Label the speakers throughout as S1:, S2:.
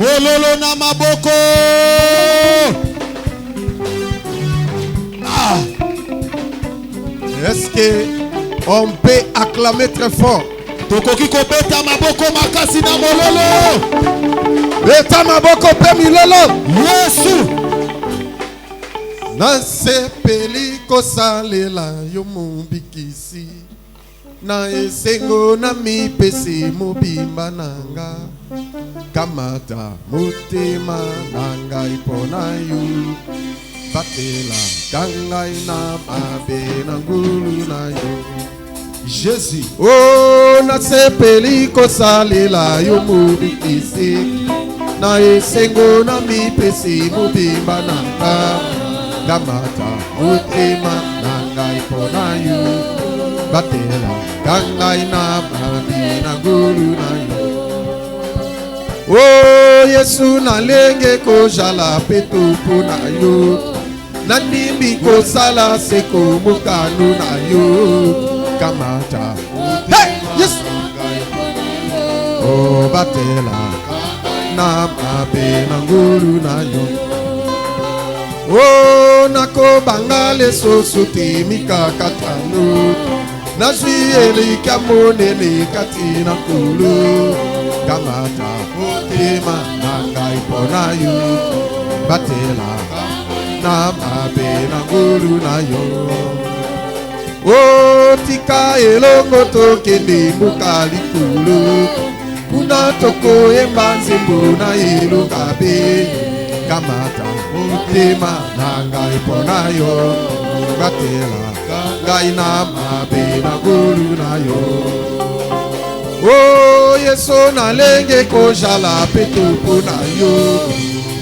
S1: Mololo na maboko.
S2: Est-ce que on peut acclamer très fort?
S1: Tokoki kobeta maboko makasi na mololo.
S2: Beta maboko pe milolo.
S1: Yesu.
S2: Na sepeli kosalela yo mubikisi. Na esengo na mipesi mobimba nanga. Kamata motema nanga ipona yo. Batela kangai na mabe na ngulu na yo.
S1: Jésus.
S2: Oh, na sepeli kosalela yo mubikisi. Na esengo na mipesi mobimba nanga. Kamata motema nanga ipona yo. Batela kangai na mabe na ngulu na yo. Oh, Yesu na lenge ko jala petu puna yo. Nandimbi ko sala seko mukanu na yo. Kamata. Hey, yes. Oh, batela na mabe na ngulu na yo. Oh, nako bangale sosuti mika katanu. Na juyeli kamonele katina kulu. Kamata motema nanga ipona yo. Batela na mabe na ngulu na yo. Oh, tika elongo tokende mukali kulu. Kuna toko emba nzembo na elo kabe. Kamata motema nanga ipona yo. Batela ngai na mabe na ngulu na yo. Oh, Yesu na lenge ko jala petu puna yo.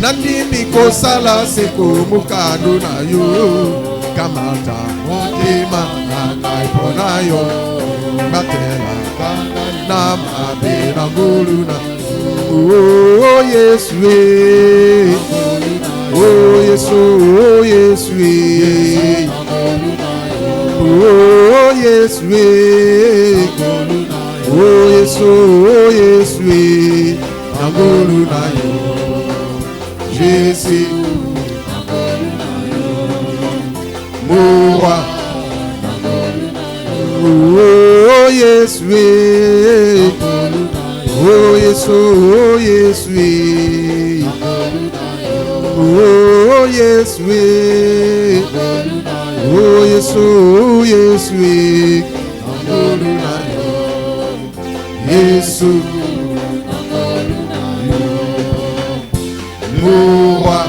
S2: Nandimi ko sala seko mukanu na yo. Kamata motema nanga ipona yo. Batela na mabe na ngulu na yo. Oh, Yesu oh, Yesu, oh, Yesu oh, Yesu oh, Yesu, oh, Yesu nangolu na yo. Jésus mon roi. Oh, Yesu oh, Yesu, oh, Yesu oh, Yesu oh, Yesu, oh, Yesu nangolu na yo. Yesu mon roi.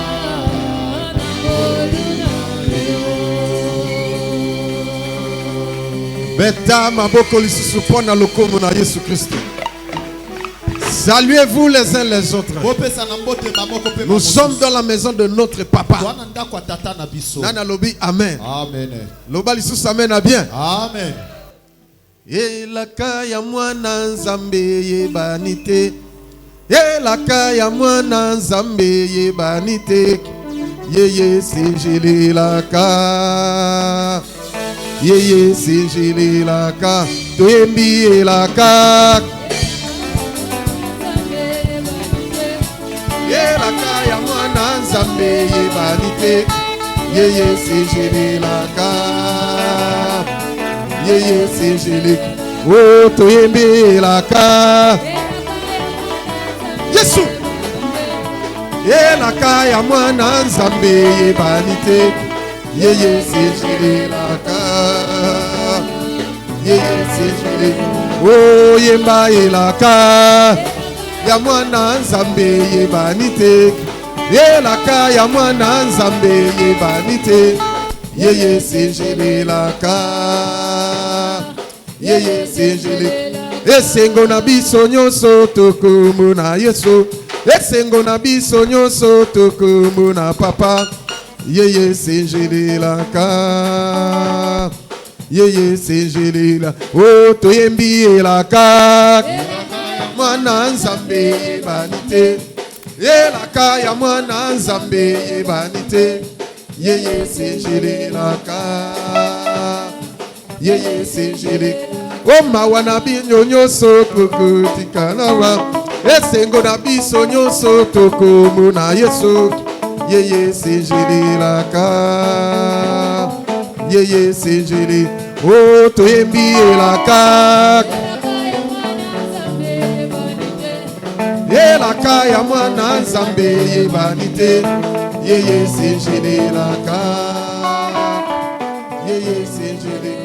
S2: Beta maboko lisusu pona lokomo na Yesu Christ. Saluez-vous les uns les autres. Nous sommes dans la maison de notre papa. Nana lobi amen.
S1: Amen.
S2: Loba lisusu amen a bien.
S1: Amen.
S2: Elaka ya mwana nzambe yebanite. Elaka ya mwana nzambe yebanite. Yeye sejililaka. Yeye sejililaka. Toyembi elaka. Elaka ya mwana nzambe yebanite. Yeye sejililaka. Yeye sejililaka. Oh, toyembi elaka. Yesu. Elaka ya mwana nzambe yebanite. Yeye sejililaka. Yeye sejililaka. Oh, yemba elaka ya mwana nzambe yebanite. Elaka ya mwana nzambe yebanite. Yeye sejililaka. Yeye sejililaka. Esengo na biso nyonso tokumu na Yesu. Esengo na biso nyonso tokumu na papa. Yeye sejililaka. Yeye sejililaka. Oh, toyembi elaka. Mwana nzambe yebanite. Elaka ya mwana nzambe yebanite. Yeye sejililaka. Yeye sejililaka. Oh, mawana binyo nyoso kukutikalawa. esengo na biso nyonso tokomona Yesu. Yeye sinjililaka, yeye sinjili, oh toyembi elaka. Elaka ya mwana Nzambe yebanite, yeye sinjililaka, yeye sinjili.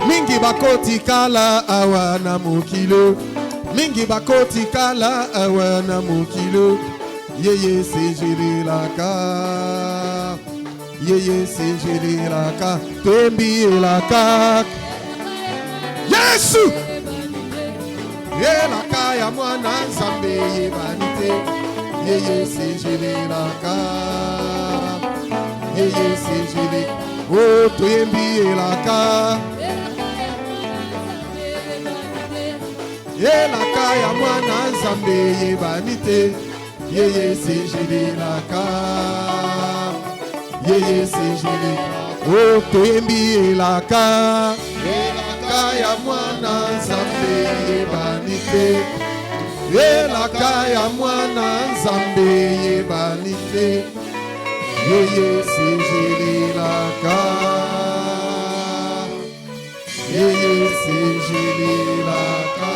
S2: Mingi bakoti kala awa na mokilo, mingi bakoti kala awa na mokilo. Yeye sinjililaka, yeye sinjililaka, tembi elaka. Yesu elaka ya mwana Nzambe yebanite, yeye sinjililaka, yeye sinjili, oh toyembi elaka. Elaka ya mwana Nzambe yebanite, yeye sinjililaka, yeye sinjili, oh toyembi elaka. Elaka ya mwana Nzambe yebanite, elaka ya mwana Nzambe yebanite, yeye sinjililaka, yeye sinjililaka.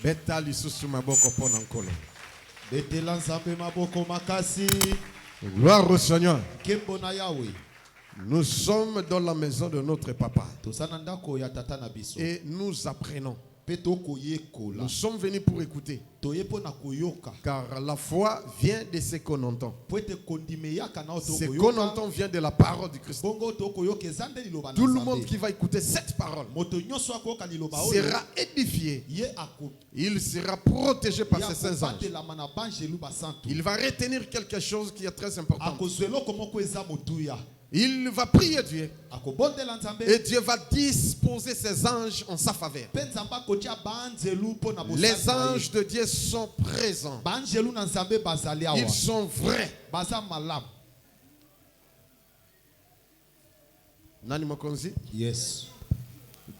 S2: Beta lisusu maboko pona nkolo.
S1: Betela Nzambe maboko makasi.
S2: Gloire au Seigneur.
S1: Kembo na Yahweh.
S2: Nous sommes dans la maison de notre papa.
S1: Tosana ndako ya tata na biso.
S2: Et nous apprenons.
S1: Peto koyekola.
S2: Nous sommes venus pour écouter.
S1: Toyepo na koyoka.
S2: Car la foi vient de ce qu'on entend.
S1: Poete kondimeya kana to
S2: Ce
S1: koyoka.
S2: qu'on entend vient de la parole du Christ.
S1: Bongo to koyoke zande liloba na
S2: Tout le
S1: Nzambe.
S2: monde qui va écouter cette parole
S1: Moto nyonso akoka liloba oyo.
S2: sera édifié.
S1: Ye ako.
S2: Il sera protégé par ses saints anges.
S1: La mana banjelu basantu.
S2: Il va retenir quelque chose qui est très important.
S1: Akozwelo komoko eza motuya.
S2: Il va prier Dieu.
S1: Akobondela Nzambe.
S2: Et Dieu va disposer ses anges en sa faveur.
S1: Pe Nzamba kotia banjelu po na bosala.
S2: Les anges de Dieu sont présents.
S1: Banjelu na Nzambe bazali awa.
S2: Ils sont vrais.
S1: Baza malam.
S2: Nani mokonzi?
S1: Yes.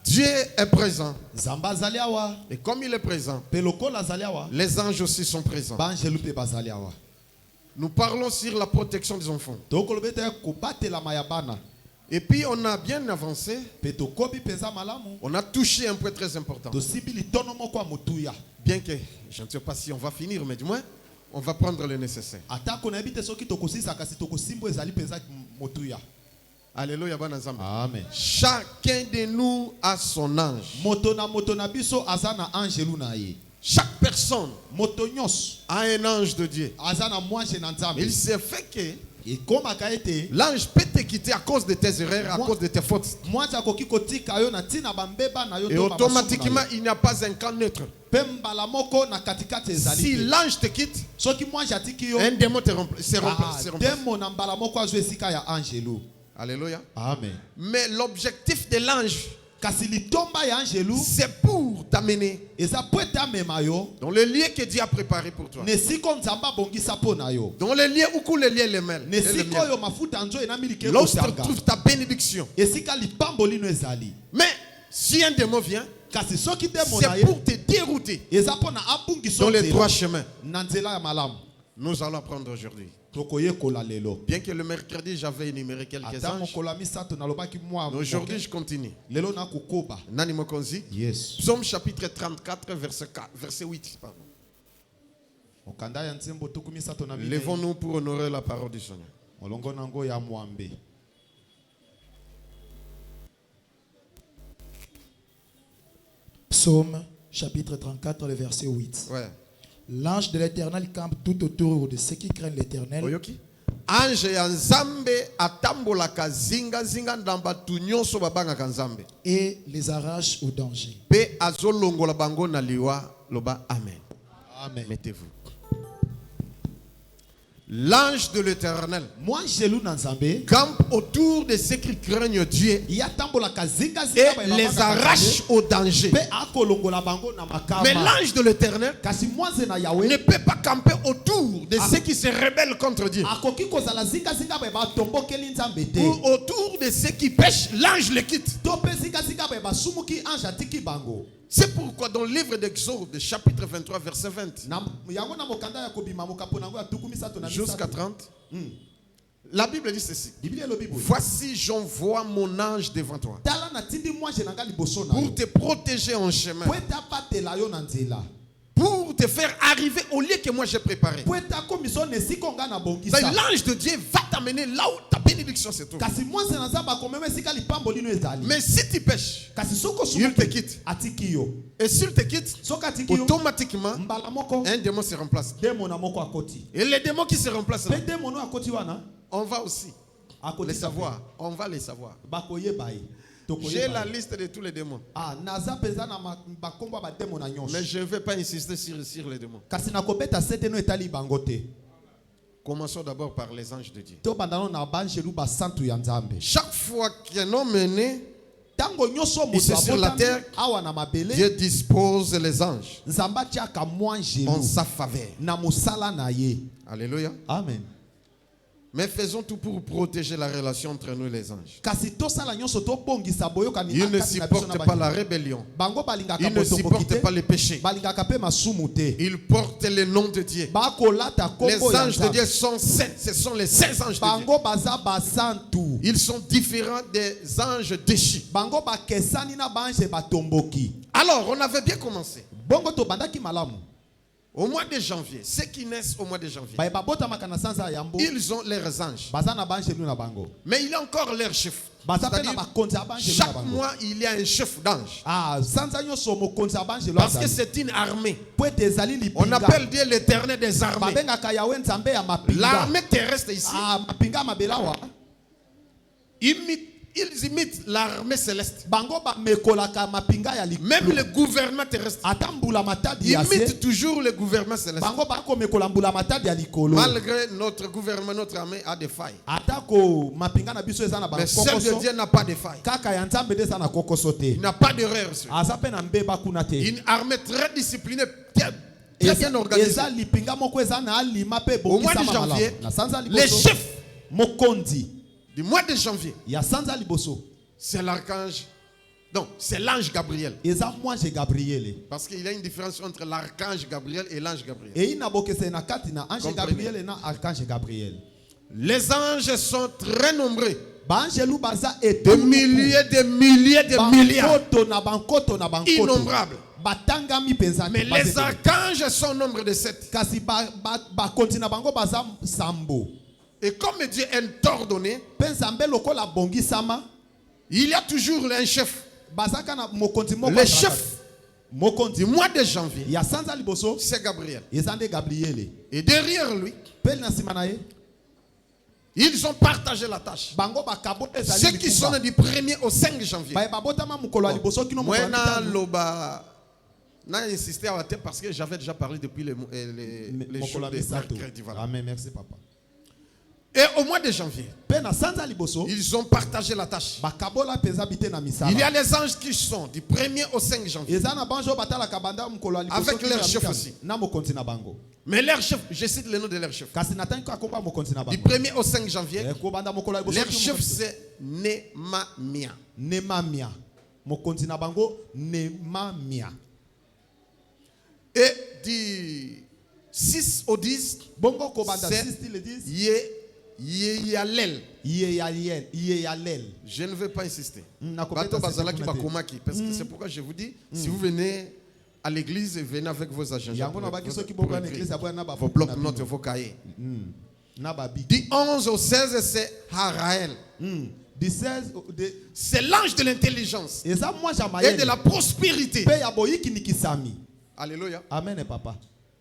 S2: Dieu est présent.
S1: Nzamba azali awa.
S2: Et comme il est présent,
S1: Pe lokola azali awa.
S2: les anges aussi sont présents.
S1: Banjelu pe bazali awa.
S2: Nous parlons sur la protection des enfants.
S1: Tokolobete kobatela mayabana.
S2: Et puis on a bien avancé.
S1: Pe tokobi peza malamu.
S2: On a touché un point très important.
S1: Tosibili tono moko ya motuya.
S2: Bien que je ne sais pas si on va finir, mais du moins, on va prendre le nécessaire.
S1: Atako na ebite soki tokosisa kasi tokosimbo ezali peza motuya.
S2: Alléluia, bon ensemble.
S1: Amen.
S2: Chacun de nous a son ange.
S1: Moto na biso azana angelu na ye.
S2: Chaque personne
S1: Moto nyos
S2: a un ange de Dieu.
S1: azana mwanche na Nzambe.
S2: Il s'est fait que
S1: Ekomaka ete
S2: l'ange peut te quitter à cause de tes erreurs, à cause de tes fautes.
S1: mwanche akoki kotika yo na tina bambeba na yo
S2: Et
S1: to
S2: automatiquement, il n'y a pas un camp neutre.
S1: pembala moko na katikati ezali.
S2: Si
S1: te.
S2: l'ange te quitte,
S1: Soki mwanche atiki yo
S2: un démon se remplace.
S1: demo na mbala moko azwa esika ya angelu.
S2: Alléluia.
S1: Amen.
S2: Mais l'objectif de l'ange,
S1: Kasi litomba ya angelu
S2: c'est pour t'amener
S1: eza po ete amema yo
S2: dans le lieu que Dieu a préparé pour toi.
S1: na esika Nzambe abongisa mpo na yo.
S2: Dans le lieu où les liens les mêlent.
S1: Na esika oyo mafuta nzo enamili ke
S2: Là où se
S1: kosanga.
S2: trouve ta bénédiction.
S1: Esika lipambo lino ezali.
S2: Mais si un démon vient,
S1: Kasi soki demo na
S2: c'est
S1: ye
S2: pour te dérouter
S1: eza po na abungiso
S2: dans les
S1: nzela
S2: droits chemins.
S1: na nzela ya malamu.
S2: Nous allons apprendre aujourd'hui.
S1: Tokoyekola lelo.
S2: Bien que le mercredi, j'avais énuméré quelques
S1: Ata
S2: anges.
S1: mokolo ya misato nalobaki mwa
S2: Mais aujourd'hui, je continue.
S1: lelo nakokoba.
S2: Nani Mokonzi.
S1: Yes.
S2: Psaume chapitre 34, verset 8. Pardon.
S1: Okanda ya nzembo tuku misato na minei.
S2: Lèvons-nous pour honorer la parole du Seigneur.
S1: Molongo nango ya mwambe.
S3: Psaume chapitre 34, le verset 8.
S2: Ouais.
S3: L'ange de l'Éternel campe tout autour de ceux qui craignent l'Éternel.
S2: Oyoki. Ange ya Nzambe atambolaka zinga zinga ndamba tunyonso babanga Nzambe.
S3: Et les arrache au danger.
S2: Pe azolongola bango na liwa loba amen.
S1: Amen.
S2: Mettez-vous. L'ange de l'Éternel
S3: Moi Angelu Nanzambe.
S2: campe autour de ceux qui craignent Dieu
S3: Ya tambola kazinga
S2: et les arrache au danger.
S3: Pe akolongola bango na makama.
S2: Mais l'ange de l'Éternel
S3: Kasi mwanze na
S2: ne
S3: Yahweh.
S2: peut pas camper autour de ceux qui se rebellent contre Dieu.
S3: Akoki kozala zinga zinga ba tombokeli nzambe te.
S2: Ou autour de ceux qui pêchent, l'ange les quitte.
S3: To pe zinga zinga ba sumuki ange atiki bango.
S2: C'est pourquoi dans le livre d'Exode, chapitre 23, verset 20,
S3: Yango na mokanda ya kobima mokapo nango ya tukumi sato na
S2: jusqu'à 30, la Bible dit ceci.
S3: Biblia elobi boye.
S2: Voici, j'envoie mon ange devant toi
S3: Tala na tindi mwanze nanga liboso na yo.
S2: pour te protéger en chemin,
S3: Po eta patela yo na nzela.
S2: pour te faire arriver au lieu que moi j'ai préparé.
S3: Po eta komiso nesiko nga na bongisa.
S2: C'est l'ange de Dieu va t'amener là où ta bénédiction se trouve.
S3: Kasi mwanze na nzamba komema esika lipambo lino ezali.
S2: Mais si tu pêches,
S3: Kasi soko
S2: il te quitte.
S3: atiki yo.
S2: Et s'il te quitte,
S3: Soka atiki yo.
S2: automatiquement,
S3: Mbala moko.
S2: un démon se remplace.
S3: Demo na moko akoti.
S2: Et les démons qui se remplacent là,
S3: Pe demo no akoti wana.
S2: on va aussi
S3: Akoti
S2: les savoir. On va les savoir.
S3: Bakoye baye.
S2: J'ai la liste de tous les démons.
S3: Ah, naza peza na bakomba ba demo na nyonso.
S2: Mais je ne vais pas insister sur les démons.
S3: Kasi na kobeta sete no etali bangote.
S2: Commençons d'abord par les anges de Dieu.
S3: To bandano na banjelu ba santu ya nzambe.
S2: Chaque fois qu'un homme est né,
S3: Tango nyonso
S2: Ici
S3: moto
S2: sur la terre,
S3: awa na mabele.
S2: Dieu dispose les anges
S3: Nzamba tiaka mwanjelu
S2: en sa faveur.
S3: na musala na ye.
S2: Alléluia.
S3: Amen.
S2: Mais faisons tout pour protéger la relation entre nous et les anges.
S3: Kasi tosala nyonso to bongisa boyoka ni
S2: Ils ne supportent pas la rébellion.
S3: Bango balingaka
S2: Ils ne
S3: botomboki
S2: supportent
S3: te.
S2: pas les péchés.
S3: Balingaka pe masumu te.
S2: Ils portent le nom de Dieu.
S3: Bakolata
S2: Les
S3: kombo ya
S2: anges de
S3: Nzambe.
S2: Dieu sont saints. Ce sont les saints anges de Dieu.
S3: Bango baza basantu.
S2: Ils sont différents des anges déchus.
S3: Bango bakesani na banje batomboki.
S2: Alors, on avait bien commencé.
S3: Bongo to bandaki malamu.
S2: Au mois de janvier, ceux qui naissent au mois de janvier,
S3: Ba babota makana sanza yambo.
S2: ils ont leurs anges.
S3: Baza na banje lu na bango.
S2: Mais il y a encore leur chef.
S3: Baza pe na
S2: C'est-à-dire,
S3: bakonzi ya banje lu na
S2: chaque
S3: bango.
S2: mois, il y a un chef d'ange.
S3: Ah, sanza nyonso mokonzi ya banje lu
S2: Parce que
S3: azali.
S2: c'est une armée.
S3: Po ete ezali
S2: On
S3: lipinga.
S2: appelle Dieu l'éternel des armées.
S3: Babengaka Yahweh nzambe ya mapinga.
S2: L'armée terrestre ici,
S3: Ah, mapinga mabelawa.
S2: ils imitent l'armée céleste.
S3: Bango ba mekolaka mapinga ya likolo.
S2: Même le gouvernement terrestre
S3: Atambula matadi ya
S2: imite
S3: se.
S2: toujours le gouvernement céleste.
S3: Bango ba ko mekola mbula matadi ya likolo.
S2: Malgré notre gouvernement, notre armée a des failles.
S3: Atako mapinga na biso eza na
S2: Mais celle de
S3: bakokoso.
S2: Dieu n'a pas de failles.
S3: Kaka ya nzambe de na kokoso te.
S2: Il n'a pas d'erreur. sur lui.
S3: Aza pe na mbeba kuna te.
S2: Une armée très disciplinée, très bien organisée.
S3: Eza lipinga moko eza na alima pe
S2: Au mois de
S3: bokisa malamu.
S2: janvier,
S3: Na sanza
S2: les
S3: liboso.
S2: chefs
S3: Mokondi
S2: du mois de janvier,
S3: ya sanza liboso.
S2: c'est l'archange. Non, c'est l'ange Gabriel.
S3: Eza mwanje Gabriele.
S2: Parce qu'il y a une différence entre l'archange Gabriel et l'ange Gabriel.
S3: Et ina bokese na kati na ange
S2: Comprenez.
S3: Gabriel et na archange Gabriel.
S2: Les anges sont très nombreux.
S3: Banjelu baza
S2: De
S3: etu
S2: milliers, de milliers, de milliards.
S3: bankoto na bankoto.
S2: Innombrables.
S3: Batangami penza.
S2: Mais les archanges sont au nombre de 7.
S3: Kasi ba kontina bango baza sambo.
S2: Et comme Dieu est ordonné,
S3: Penzambe lokola bongi sama.
S2: il y a toujours un chef.
S3: Bazaka na mokonzi moko.
S2: Le chef
S3: mokonzi
S2: du mois de janvier,
S3: ya sanza liboso.
S2: c'est Gabriel.
S3: Ezande Gabriele.
S2: Et derrière lui,
S3: Pel na simana ye.
S2: ils ont partagé la tâche.
S3: Bango bakabo ezali.
S2: Ceux qui sont du 1er au 5 janvier.
S3: Ba babotama mukolo liboso kino
S2: Moi,
S3: mukolo.
S2: na loba, n'a insisté à la tête parce que j'avais déjà parlé depuis les jours de mercredi. Voilà.
S3: Amen, merci papa.
S2: Et au mois de janvier,
S3: Pena sanza liboso.
S2: ils ont partagé la tâche.
S3: Bakabola peza bite na misala.
S2: Il y a les anges qui sont du 1er au 5 janvier.
S3: Ezana banjo batala kabanda mukolo liboso.
S2: Avec leur chef aussi.
S3: Na mokonzi na bango.
S2: Mais leur chef, je cite le nom de leur chef.
S3: Kasi natangi ko akomba mokonzi na
S2: Du
S3: bango.
S2: 1er au 5 janvier,
S3: Ko banda mukolo liboso.
S2: leur chef c'est Nemamia.
S3: Nemamia. Mokonzi na bango Nemamia.
S2: Et du 6 au 10,
S3: Bongo ko banda
S2: c'est
S3: 6 le 10.
S2: Yeyalel.
S3: Yeyalel.
S2: Je ne vais pas insister.
S3: Na ko
S2: Bato
S3: beta
S2: bazala ki
S3: sete kuna te.
S2: bakomaki. Parce que c'est pourquoi je vous dis, si vous venez à l'église, venez avec vos agendas.
S3: Yango na baki soki boko na église aboya na ba
S2: Vos blocs-notes, vos cahiers.
S3: na ba bi.
S2: Du 11 au 16, c'est Haraël.
S3: Du 16 de
S2: C'est l'ange de l'intelligence
S3: eza moi
S2: et
S3: jamayele.
S2: de la prospérité.
S3: Pe ya boyiki nikisami.
S2: Alléluia.
S3: Amen papa.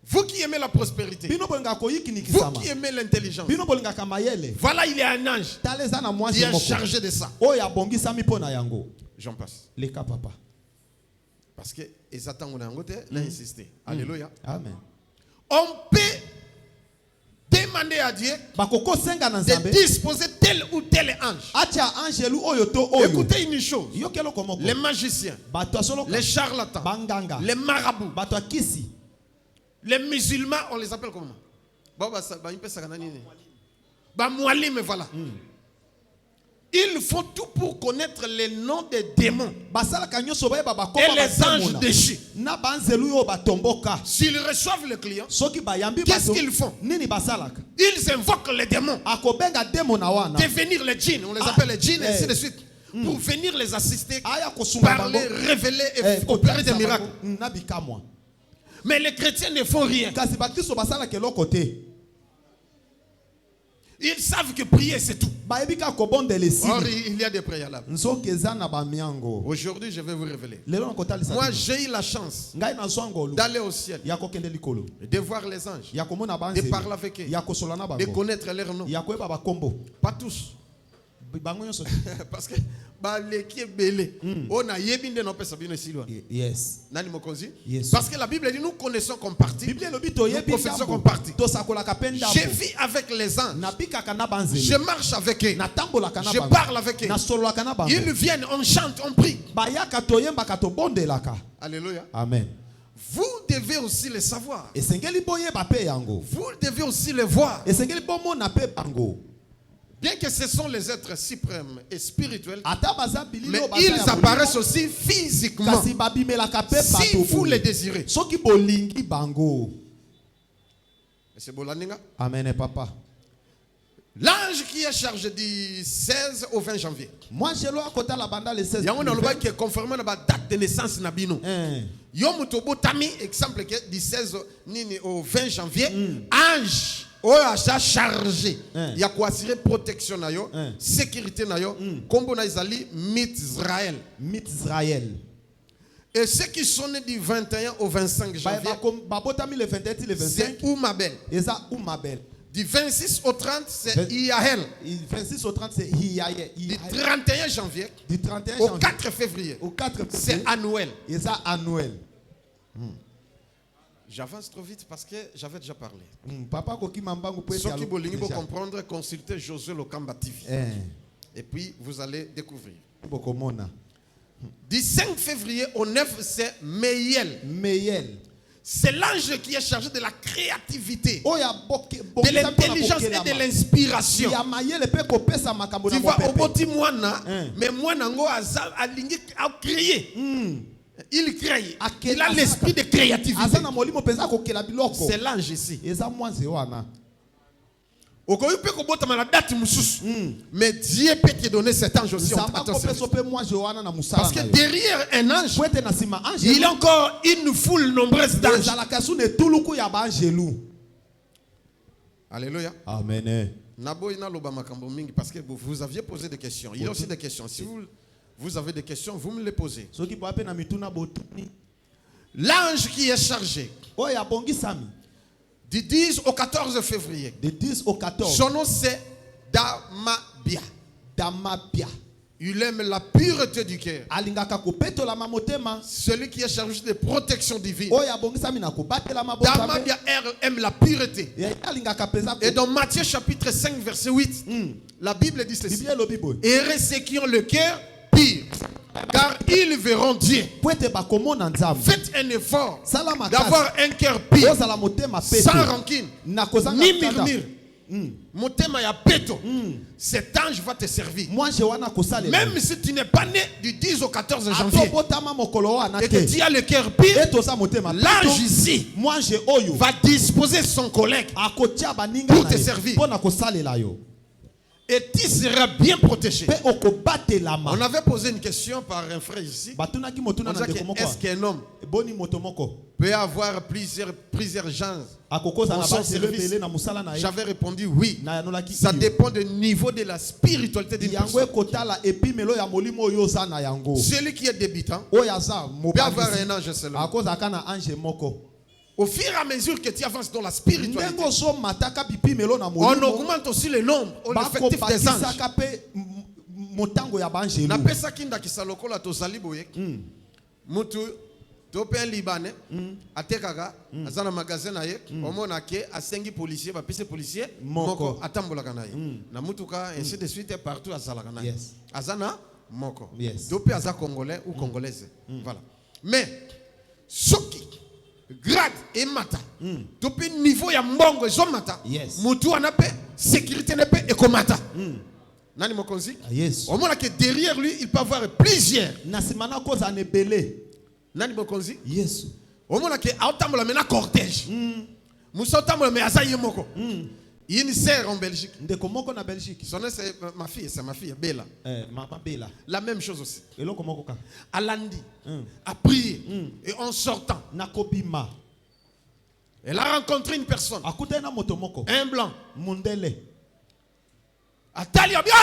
S2: Vous qui aimez la prospérité,
S3: Bino bolinga koyiki
S2: vous
S3: nikisama.
S2: qui aimez l'intelligence,
S3: Bino bolinga kamayele.
S2: voilà, il y a un ange
S3: Taleza na moi
S2: qui est
S3: moko.
S2: chargé de ça.
S3: O ya bongi sami pona yango.
S2: J'en passe.
S3: Leka papa.
S2: Parce que Ezatan on a insisté. Alléluia.
S3: Amen.
S2: On peut demander à Dieu
S3: bakoko senga na
S2: de
S3: nzambe
S2: disposer tel ou tel ange.
S3: atia angelu oyo to oyo.
S2: Écoutez une chose.
S3: Yokelo komoko.
S2: Les magiciens,
S3: Bato asoloka.
S2: les charlatans,
S3: Banganga.
S2: les marabouts,
S3: Bato akisi.
S2: les musulmans, on les appelle comment? Moualim, voilà. Ils font tout pour connaître les noms des démons et les anges déchus. S'ils reçoivent le client, qu'est-ce qu'ils font? Ils invoquent les démons. Devenir les djinns, on les appelle les djinns, et ainsi de suite. Pour venir les assister, parler, révéler et opérer des miracles. Mais les chrétiens ne font rien. Ils savent que prier c'est tout. Or, il y a des préalables. Aujourd'hui, je vais vous révéler. Moi, j'ai eu la chance d'aller au ciel, de voir les anges, de parler avec eux, de connaître leurs noms. Pas tous. Parce que
S3: yes. Yes.
S2: Parce que la Bible dit nous connaissons comme partie, nous confessons comme partie. Je vis avec les anges, je marche avec eux, je parle avec eux. Ils viennent, on chante, on prie. Alléluia.
S3: Amen.
S2: Vous devez aussi le savoir. Vous devez aussi le voir. Bien que ce sont les êtres suprêmes et spirituels, mais ils apparaissent aussi physiquement. Si vous les désirez. Monsieur Bolaninga.
S3: Amen, papa.
S2: L'ange qui est chargé du 16 au 20 janvier.
S3: Moi, je dois côté la bande le 16.
S2: Il y a un endroit qui est conforme à la date de naissance nabino. Yom tobo tami exemple que du 16 au 20 janvier, ange a chargé. Il y a quoi assurer protection na yo, sécurité na yo, kombo na izali Mizraël. Et ceux qui sont nés du 21 au 25 janvier, c'est Oumabel. Du 26 au 30, c'est Iahel. Du
S3: 26 au 30, c'est Iahel.
S2: Du 31 janvier au 4 février, c'est Anouel. J'avance trop vite parce que j'avais déjà parlé. Ceux qui veulent comprendre, consultez Josué Lokamba TV. Et puis, vous allez découvrir. Du 5 février au 9, c'est Meyel. C'est l'ange qui est chargé de la créativité, de l'intelligence et de l'inspiration. Tu vois, au boti moana, mais moana ngo alingi a créé. Il crée. Il a l'esprit de créativité. C'est l'ange ici. Mais Dieu peut te donner cet ange aussi. Parce que derrière un ange, il y a encore une foule nombreuse d'anges. Alléluia.
S3: Amen.
S2: Parce que vous aviez posé des questions. Il y a aussi des questions. Si vous avez des questions, vous me les posez. L'ange qui est chargé du 10 au 14 février. Son nom c'est Damabia. Il aime la pureté du cœur. Celui qui est chargé de protection divine. Damabia aime la pureté. Et dans Matthieu chapitre 5 verset 8, la Bible dit ceci. Heureux ceux qui ont le cœur pur, car ils verront Dieu. Faites un effort d'avoir un cœur pur, sans rancune, ni murmure. Motema ya peto. Cet ange va te servir. Même si tu n'es pas né du 10 au 14 janvier et que tu as le cœur pur, l'ange ici va disposer son collègue pour te servir. Et tu seras bien protégé. On avait posé une question par un frère ici. Est-ce qu'un homme peut avoir plusieurs gens dans son service? J'avais répondu oui. Ça dépend du niveau de la spiritualité d'une personne. Celui qui est débutant peut avoir un ange seulement. Au fur et à mesure que tu avances dans la spiritualité, on augmente aussi le nombre, l'effectif des anges. Topé un Libanais, à Tekaka, à un magasin, au Monake, à 5 policiers, à PC policiers, Moko, à Tambolakanaï. Namutuka, ainsi de suite, partout à Zalakanaï. Azana, Moko. Topé à Congolais ou Congolaise. Voilà. Mais, Soki, grade et mata, topé niveau ya mbongo, et mata, Moutou anape, sécurité nepe et komata. Nani Mokonzi?
S3: Yes.
S2: Au moins que derrière lui, il peut avoir plusieurs.
S3: Nasimana cause en ebele.
S2: Nani Mokonzi?
S3: Yes.
S2: Au moins que autambola mena cortège. Moussa autambola me asaye moko. Il y a une sœur en Belgique.
S3: Ndeko moko na Belgique.
S2: Son nom c'est ma fille, Bella.
S3: Maman Bella.
S2: La même chose aussi.
S3: Et là comment koka?
S2: À lundi, à prier et en sortant,
S3: Nakobima.
S2: elle a rencontré une personne.
S3: Akuta na moto moko.
S2: Un blanc.
S3: Mundele.
S2: Atali abia.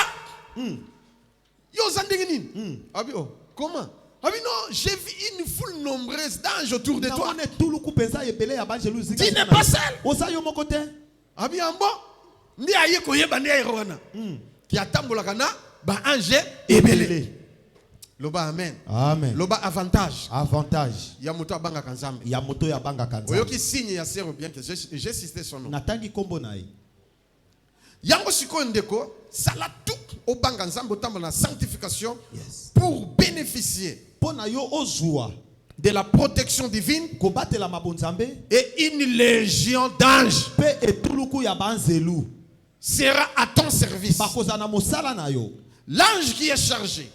S2: Yo zandengini. Abio. Comment? Ah oui, non, j'ai vu une foule nombreuse d'anges autour de toi. Tu
S3: n'es
S2: pas seul. Ah bien, bon. Ni aye koyeba ni aye rowana. Qui atambola kana ba ange ebele. Loba amen.
S3: Amen.
S2: Loba avantage.
S3: Avantage.
S2: Ya moto abanga kanzambe.
S3: Ya moto ya banga kanzambe.
S2: Oyoki signe ya sero bien que j'ai cité son nom.
S3: Natangi kombo nae.
S2: Yango siko ndeko sala tout au banga nzambe otambola na sanctification pour bénéficier de la protection divine et une légion d'anges sera à ton service. L'ange qui est chargé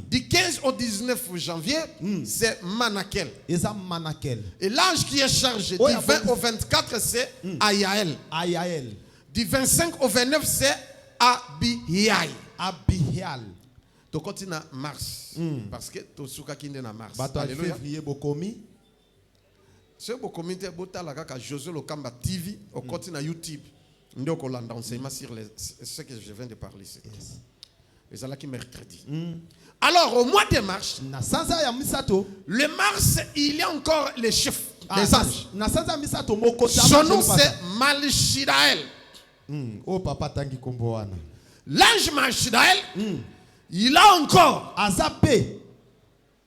S2: du 15 au 19 janvier, c'est Manakel. Et l'ange qui est chargé du 20 au 24, c'est Ayael. Du 25 au 29, c'est Abihai. Tu continues à mars. Parce que tu souka kinde na mars. Alléluia. Ce beau comité bota la kaka Josué Lokamba TV au continue à YouTube. Nous avons enseignement sur ce que je viens de parler ici. Les ala qui mercredi. Alors au mois de mars, le mars, il y a encore les chefs des anges. Son nom c'est Malchidael.
S3: Oh papa tangi komboana.
S2: L'ange Malchidael, il a encore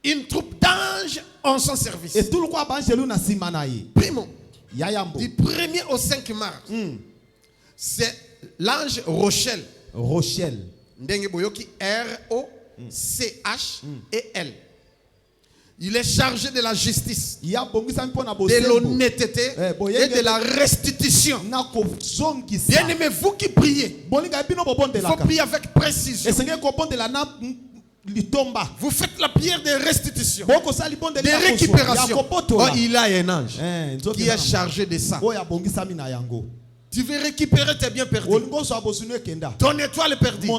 S2: une troupe d'anges en son service.
S3: Et tout le quoi bangelou na simanaye.
S2: Primo. Du 1er au 5 mars. C'est l'ange Rochelle.
S3: Rochelle.
S2: Ndenge boyoki R-O-C-H-E-L. Il est chargé de la justice, de l'honnêteté et de la restitution. Bien aimé, vous qui priez, il faut prier avec précision. Vous faites la prière de restitution, de récupération. Oh, il a un ange qui est chargé de ça. Tu veux récupérer tes biens perdus, ton étoile perdue,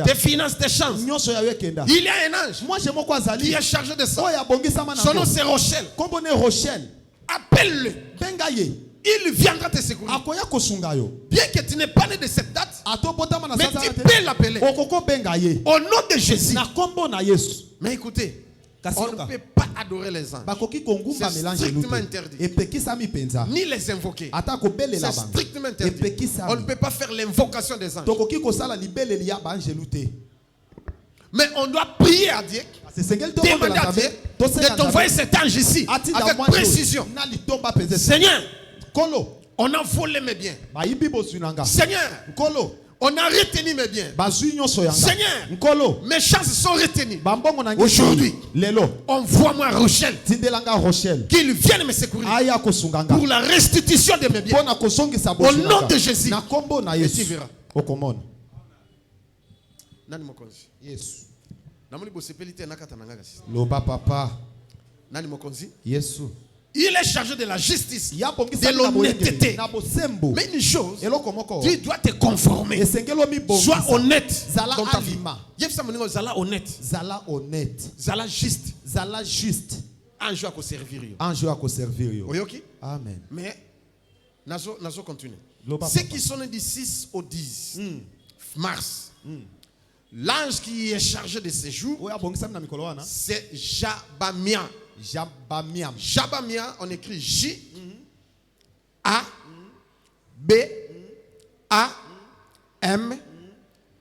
S2: tes finances, tes chances. Il y a un ange qui est chargé de ça. Son nom c'est Rochelle. Appelle-le. Il viendra te secourir. Bien que tu n'es pas né de cette date, mais tu peux l'appeler au nom de Jésus. Mais écoutez, on ne peut pas adorer les anges. C'est strictement interdit. Ni les invoquer. C'est strictement interdit. On ne peut pas faire l'invocation des anges. Mais on doit prier à Dieu, demander à Dieu de t'envoyer cet ange ici avec précision. Seigneur, on a volé mes biens. Seigneur, on a retenu mes biens. Seigneur, mes chances sont retenues. Aujourd'hui, envoie-moi Rochelle, qu'il vienne me secourir pour la restitution de mes biens. Au nom de Jésus. Et tu verras. Nani mokonzi?
S3: Yesu.
S2: Namuli bosepelite nakata nanga kasi.
S3: Loba papa.
S2: Nani mokonzi?
S3: Yesu.
S2: Il est chargé de la justice, de l'honnêteté. Mais une chose, tu dois te conformer. Sois honnête dans ta vie. Zala honnête.
S3: Zala honnête.
S2: Zala juste.
S3: Zala juste.
S2: Un jour à servir.
S3: Un jour à servir.
S2: Amen. Mais, nazo continue. Ceux qui sont nés du 6 au 10 mars, l'ange qui est chargé de ces jours, c'est Jabamia. Jabamia, on écrit J A B A M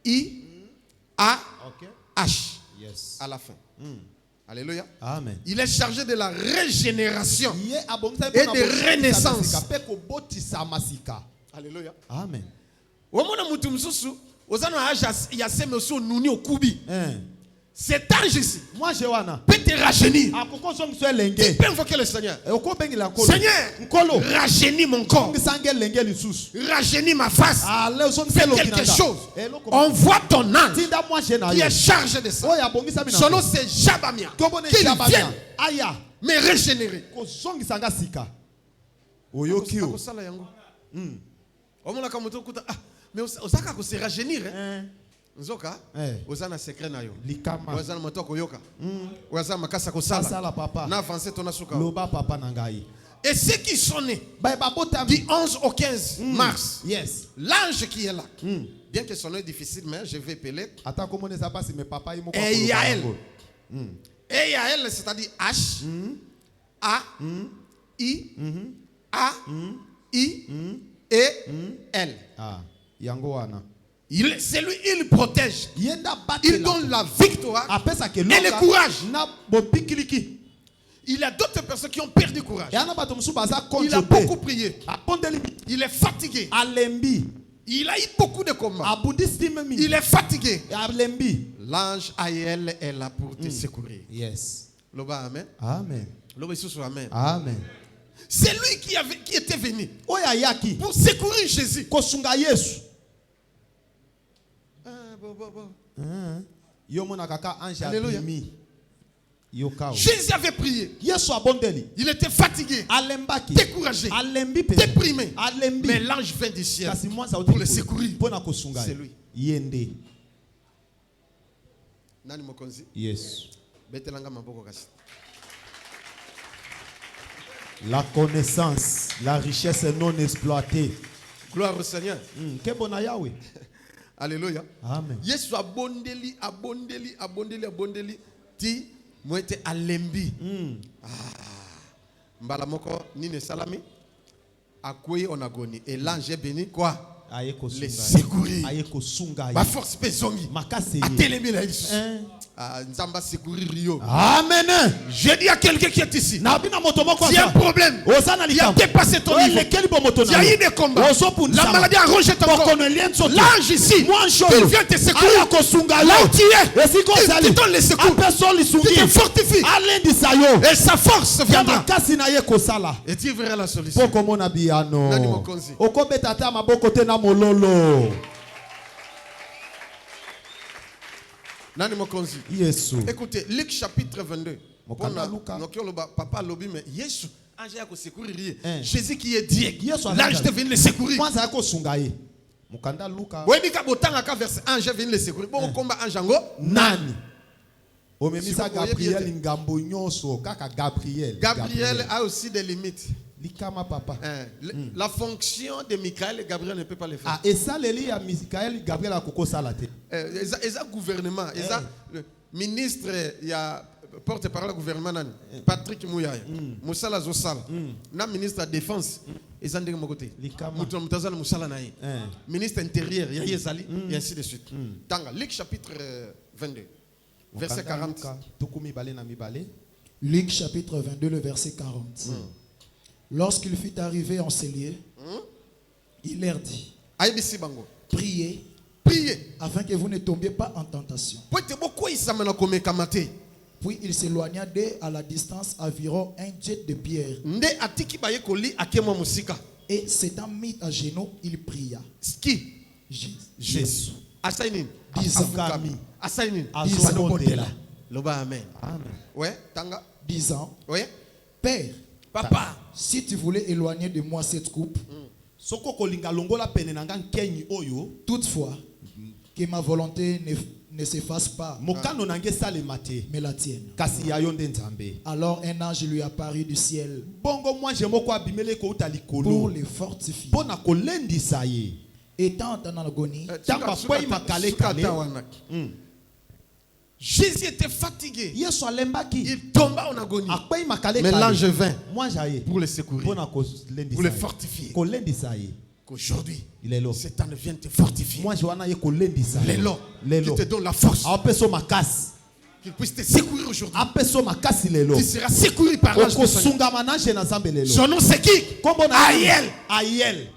S2: I A H à la fin. Alléluia.
S1: Amen.
S2: Il est chargé de la régénération.
S1: Ye abongisa
S2: Et
S1: mpona
S2: de
S1: kobotisa
S2: renaissance.
S1: masika, mpe kobotisa masika.
S2: Alléluia.
S1: Amen.
S2: Omona mutu mususu ozana âge ya seme oso nuni okubi. Cet ange ici
S1: Moi je wana.
S2: peut te rajeunir.
S1: Akoko songso
S2: Tu
S1: elenge.
S2: peux invoquer le Seigneur.
S1: Okobengela nkolo.
S2: Seigneur,
S1: Nkolo.
S2: rajeunis mon corps.
S1: Songisa elenge lisusu.
S2: Rajeunis ma face.
S1: Ale songisa
S2: Fais
S1: elongi
S2: quelque
S1: na nda.
S2: chose.
S1: Eloko.
S2: Envoie ton ange
S1: Tinda moi je na
S2: qui
S1: yo.
S2: est chargé de ça.
S1: Oyo abongisa mina.
S2: Son nom c'est Jabamia.
S1: Kobone
S2: Qu'il
S1: Jabamia.
S2: vienne
S1: Aya.
S2: me régénérer.
S1: Kozongisa nga sika. Oyoki yo.
S2: Akosala yango. Omona kamoto kuta mais osaka ko se rajeunir hein. Nzoka ozana secret na yo.
S1: Likama.
S2: Ozana moto koyoka. Ozana makasa ko sala.
S1: Sala papa.
S2: Na avancer ton asuka.
S1: Loba papa na ngai.
S2: Et ceux qui sont nés
S1: Ba babota
S2: du 11 au 15 mars,
S1: Yes.
S2: l'ange qui est là, bien que son nom est difficile, mais je vais appeler.
S1: Ata komone ça passe mais papa imo kwa.
S2: Et Yaël. Et Yaël, c'est-à-dire H, A, I, A, I, E, L.
S1: Ah, yango wana.
S2: C'est lui, il protège.
S1: Yenda
S2: Il donne la victoire
S1: apesa ke
S2: et le courage.
S1: na bopikiliki.
S2: Il y a d'autres personnes qui ont perdu courage.
S1: Yana bato musu baza
S2: Il a beaucoup prié.
S1: Apondeli.
S2: Il est fatigué.
S1: Alembi.
S2: Il a eu beaucoup de combats.
S1: Abudisi memi.
S2: Il est fatigué.
S1: Alembi.
S2: L'ange Aël est là pour te secourir.
S1: Yes.
S2: Loba amen.
S1: Amen.
S2: Loba Isusu amen.
S1: Amen.
S2: C'est lui qui était venu
S1: Oya yaki.
S2: pour secourir Jésus.
S1: Kosunga Yesu.
S2: Bon.
S1: Yo mona kaka ange
S2: Alléluia.
S1: abimi. Yo kao.
S2: Jésus avait prié.
S1: Yesu abondeli.
S2: Il était fatigué,
S1: Alembaki.
S2: découragé,
S1: Alembi pe.
S2: déprimé.
S1: Alembi.
S2: Mais l'ange vint du ciel
S1: Kasi mwanza
S2: pour le secourir.
S1: Pona kosunga.
S2: C'est lui.
S1: Yende.
S2: Nani mokonzi?
S1: Yes.
S2: Betelanga maboko kasi.
S1: La connaissance, la richesse non exploitée.
S2: Gloire au Seigneur.
S1: Kebona Yahweh.
S2: Alléluia.
S1: Amen.
S2: Yesu abondeli. Ti moete alembi. Mbala moko nine salami. Akouye onagoni. Et l'ange est béni quoi? Le secourir.
S1: Aye kosunga.
S2: Ma force pesongi.
S1: Makase.
S2: Atelemi la Yesu. Nzamba secourir Rio.
S1: Amen.
S2: Je dis à quelqu'un qui est ici.
S1: Nabina motomoko.
S2: Il y a un problème. Il a dépassé ton niveau. Il y a eu des combats. La maladie a rongé ton corps. L'ange ici, il vient te secourir. Là où tu es, il te donne les secours. Il te fortifie. Et sa force viendra. Et tu verras la solution. Nani mokonzi.
S1: Okobeta maboko te na mololo.
S2: Nani mokonzi.
S1: Yesu.
S2: Écoutez, Luc chapitre 22.
S1: Mokanda Luka.
S2: Papa lobi mais Yesu ange ya ko secourir. Jésus qui est Dieu.
S1: Yesu
S2: L'ange devient le secourir.
S1: Mwanza yako sungaye. Mokanda Luka.
S2: Oui, mais botanga ka verset ange vient le secourir. Bon combat ange ngo
S1: nani. Omemisa Gabriel ngambo nyonso kaka Gabriel.
S2: Gabriel a aussi des limites.
S1: Likama papa.
S2: La fonction de Michael, Gabriel ne peut pas le faire.
S1: Ah, et ça, les à Michael, Gabriel a coco salate.
S2: Et ça, gouvernement, et ça, le ministre, il y a porte-parole du gouvernement, Patrick Mouyaya, Moussala Zossal, le ministre de la Défense, et ça, mon côté. Ministre intérieur, il y a Yezali, et ainsi de suite. Dans Luc chapitre 22, verset 40.
S3: Luc chapitre 22, le verset 40. Lorsqu'il fut arrivé en ces lieux, il leur dit, priez, afin que vous ne tombiez pas en tentation. Puis il s'éloigna d'eux à la distance environ un jet de pierre. Et s'étant mis à genoux, il pria.
S1: Jésus.
S3: Disant,
S2: Ouais.
S3: Père,
S2: Papa,
S3: si tu voulais éloigner de moi cette coupe, toutefois, que ma volonté ne se fasse pas, mais la tienne. Alors un ange lui apparut du ciel pour les fortifier. Étant en agonie,
S2: Jésus était fatigué. Il tomba en agonie. Mais l'ange vint pour le secourir, pour le fortifier. Qu'aujourd'hui, cet ange vient te fortifier. Il est là. Il te donne la force. qu'il puisse te secourir aujourd'hui.
S1: apeso makasi lelo
S2: Tu seras secouru par l'ange du Seigneur.
S1: okosungama na ange na Nzambe lelo
S2: Son nom c'est qui?
S1: kombo na
S2: Ayel.
S1: Ayel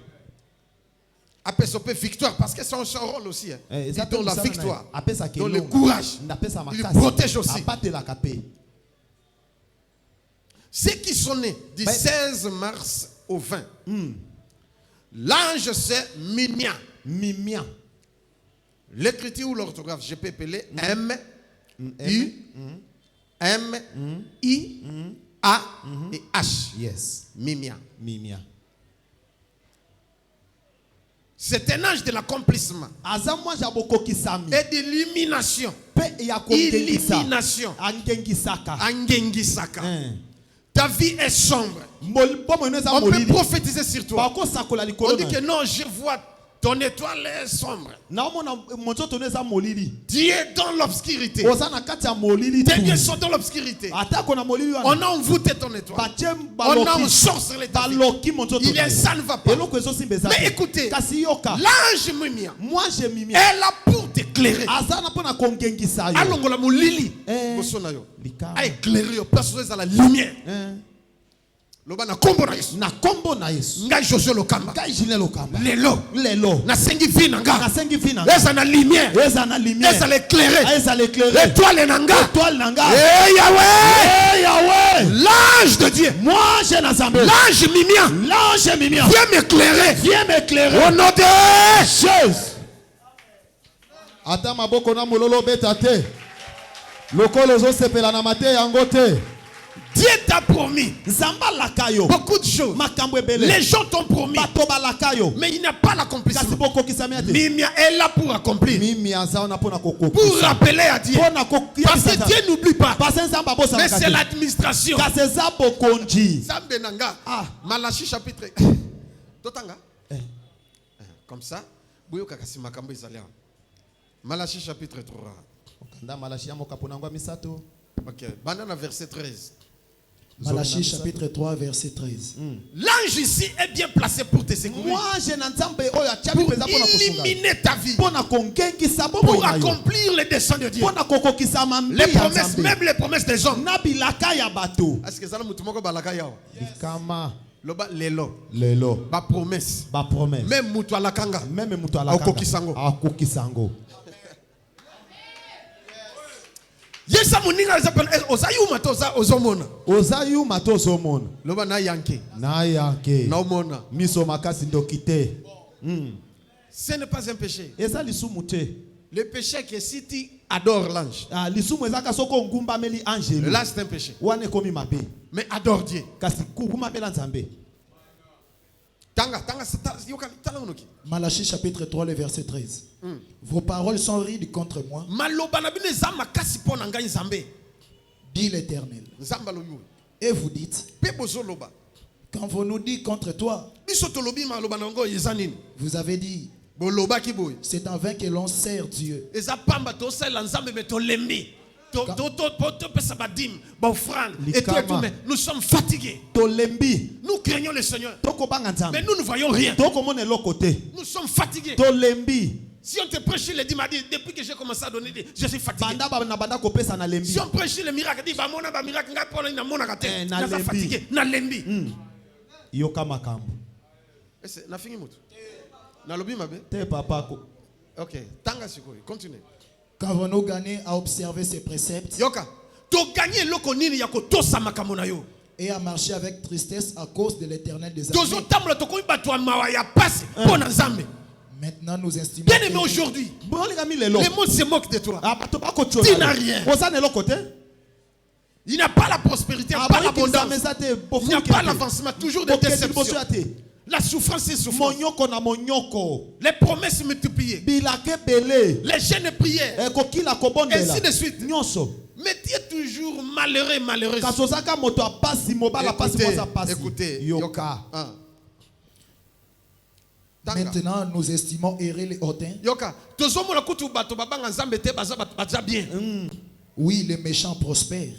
S2: Apeso pe victoire parce que c'est son rôle aussi. Hein. Il donne la victoire.
S1: apesa
S2: Donne le courage.
S1: napesa
S2: Il
S1: makasi
S2: protège aussi.
S1: apatelaka pe
S2: Ceux qui sont nés du 16 mars au 20, l'ange c'est Mimia.
S1: mimia
S2: L'écriture ou l'orthographe, je peux appeler M, U, M, I, A et H.
S1: yes
S2: Mimia.
S1: mimia
S2: C'est un ange de l'accomplissement
S1: aza mwa ja bokokisami
S2: et de l'illumination.
S1: pe ya kongengisa
S2: Illumination.
S1: angengisaka
S2: Angengisaka. Ta vie est sombre.
S1: bomoi no eza
S2: On peut
S1: molili
S2: prophétiser sur toi.
S1: bakosakola
S2: On
S1: likolo
S2: dit que non, je vois ton étoile est sombre.
S1: naomona monzoto no eza molili
S2: Tu es dans l'obscurité.
S1: oza na kati ya molili
S2: Tes
S1: tu
S2: biens sont dans l'obscurité.
S1: atako na molili
S2: On
S1: wana
S2: a envoûté ton étoile.
S1: batie
S2: On a ensorcelé ta vie.
S1: baloki monzoto
S2: Il est, ça ne va pas.
S1: eloko ezosimba eza
S2: Mais
S1: te.
S2: écoutez,
S1: kasi yoka
S2: l'ange Mimia
S1: moi je mimia
S2: est là pour t'éclairer.
S1: aza na mpona kongengisa yo
S2: Alongola molili.
S1: Eh.
S2: A éclairé yo. Place à la lumière. Loba na kombo na Yesu.
S1: na kombo na yesu
S2: Ngai Josué Lokamba.
S1: ngai jile lokamba
S2: Lelo. Na sengi vi na nga.
S1: nasengi vi na
S2: Eza na lumière.
S1: eza na lumière
S2: Eza l'éclairer.
S1: eza l'éclairer
S2: L'étoile na nga.
S1: étoile na nga
S2: Eh Yahweh.
S1: Eh, Yahweh
S2: L'ange de Dieu.
S1: moi j'ai na Nzambe
S2: L'ange Mimia.
S1: l'ange mimia
S2: Viens m'éclairer.
S1: viens m'éclairer
S2: Au nom de
S1: Jésus ata maboko na mololo beta te lokolo ozosepela na mate yango te
S2: Dieu t'a promis
S1: nzamba alaka yo
S2: beaucoup de choses.
S1: makambo ebele
S2: Les gens t'ont promis.
S1: bato balaka yo
S2: Mais il n'y a pas
S1: kasi
S2: l'accomplissement.
S1: bokokisami te
S2: Mimia est là pour accomplir.
S1: mimi aza wana mpona
S2: Pour
S1: kokokisa
S2: rappeler à Dieu.
S1: mpona
S2: Parce que Dieu n'oublie pas.
S1: parce nzamba
S2: Mais
S1: abosanaka
S2: c'est
S1: te
S2: l'administration.
S1: kasi eza bokonzi
S2: Zambe nanga.
S1: Ah.
S2: Malachi chapitre. Totanga. Comme ça. Boyoka kasi makambo ezali. Malachi chapitre 3.
S1: okanda malachi ya mokapo nango ya misato
S2: Ok. Banana verset 13.
S3: Malachie chapitre 3 verset 13.
S2: L'ange ici est bien placé pour te secourir.
S1: moi je na nzambe oyo atiaki
S2: Pour
S1: mpenza mpona kosunga
S2: illuminer ta vie.
S1: mpona kongengisa bomoi
S2: Pour
S1: na yo
S2: accomplir les desseins de Dieu.
S1: mpona kokokisa
S2: Les
S1: mambi ya
S2: promesses,
S1: nzambe
S2: même les promesses des hommes.
S1: na bilaka ya bato
S2: Est-ce que ça mutu moko balaka yao?
S1: likama
S2: Loba lelo.
S1: lelo
S2: Ba promesse.
S1: bapromese
S2: Même mutu alakanga.
S1: meme moto
S2: Akokisa yango.
S1: akokisa yango
S2: Yesa muninga zapana ozayuma to ozomona.
S1: oza yuma to ozomona
S2: Loba na yanke.
S1: na yanke
S2: Na omona.
S1: miso makasi ndoki te
S2: Ce n'est pas un péché.
S1: eza lisumu te
S2: Le péché que si tu adores l'ange.
S1: lisumu ezaka soki ongumbameli angelu
S2: Là c'est un péché.
S1: wana ekomi mabe
S2: Mais adore Dieu.
S1: kasi kugumbamela nzambe
S2: Tanga yoka tala unoki.
S3: Malachie chapitre 3 le verset 13. Vos paroles sont rides contre moi,
S2: Maloba na bino eza makasi pona ngai nzambe.
S3: dit l'Éternel.
S2: Nzamba lo yo.
S3: Et vous dites,
S2: Pe bozo loba.
S3: quand vous nous dites contre toi,
S2: Biso to lobi maloba nango eza nini?
S3: vous avez dit,
S2: Bo loba ki boy.
S3: c'est en vain que l'on sert Dieu.
S2: Eza pamba to sala nzambe me to lembi. To pesa badim, ba offrande. Et tout, mais nous sommes fatigués.
S1: tolembi
S2: Nous craignons le Seigneur.
S1: tokobanga nzambe
S2: Mais nous ne voyons rien.
S1: tokomona eloko te
S2: Nous sommes fatigués.
S1: tolembi
S2: Si on te prêche le dimanche, depuis que j'ai commencé à donner, je suis fatigué.
S1: na banda kopesa na lembi
S2: Si on prêche le miracle, dit bah mona ba miracle ngai pona ina mona kate.
S1: na
S2: Na
S1: lembi.
S2: fatigué, na lembi.
S1: yoka makambo
S2: Est-ce na fingi mutu? Na lobi mabe?
S1: te papa ko
S2: OK, tanga sikoyi, continue.
S3: Qu'avons-nous gagné à observer ses préceptes
S2: Yoka, to gagner loko nini ya ko tosa makambo na yo.
S3: et à marcher avec tristesse à cause de l'Éternel des
S2: Tozo
S3: armées?
S2: tamla to ko bato ya mawa ya passe pona nzambe.
S3: Maintenant nous estimons
S2: Bien aimé
S3: que
S2: aujourd'hui,
S1: bolingami lelo
S2: le monde se moque de toi.
S1: bato
S2: Tu
S1: bakotiona
S2: n'as rien.
S1: oza na eloko te
S2: Il n'y a pas la prospérité, pas l'abondance.
S1: eza te
S2: Il n'y a pas l'avancement, toujours des déceptions.
S1: liboso ya te
S2: La souffrance est souffrance.
S1: monyoko na monyoko
S2: Les promesses multipliées.
S1: bilaka ebele
S2: Les chaînes prières.
S1: ekokila
S2: Ainsi
S1: kobondela
S2: de suite.
S1: nyonso
S2: Mais tu es toujours malheureux, malheureuse.
S1: kasi ozaka moto apasi mobala apasi mwasi apasi
S2: Écoutez,
S1: yoka
S2: Hein. Tanga.
S3: maintenant nous estimons errer les hautains.
S2: Yoka. Tozomona kutu bato babanga nzambe te baza bien.
S3: Oui, les méchants prospèrent.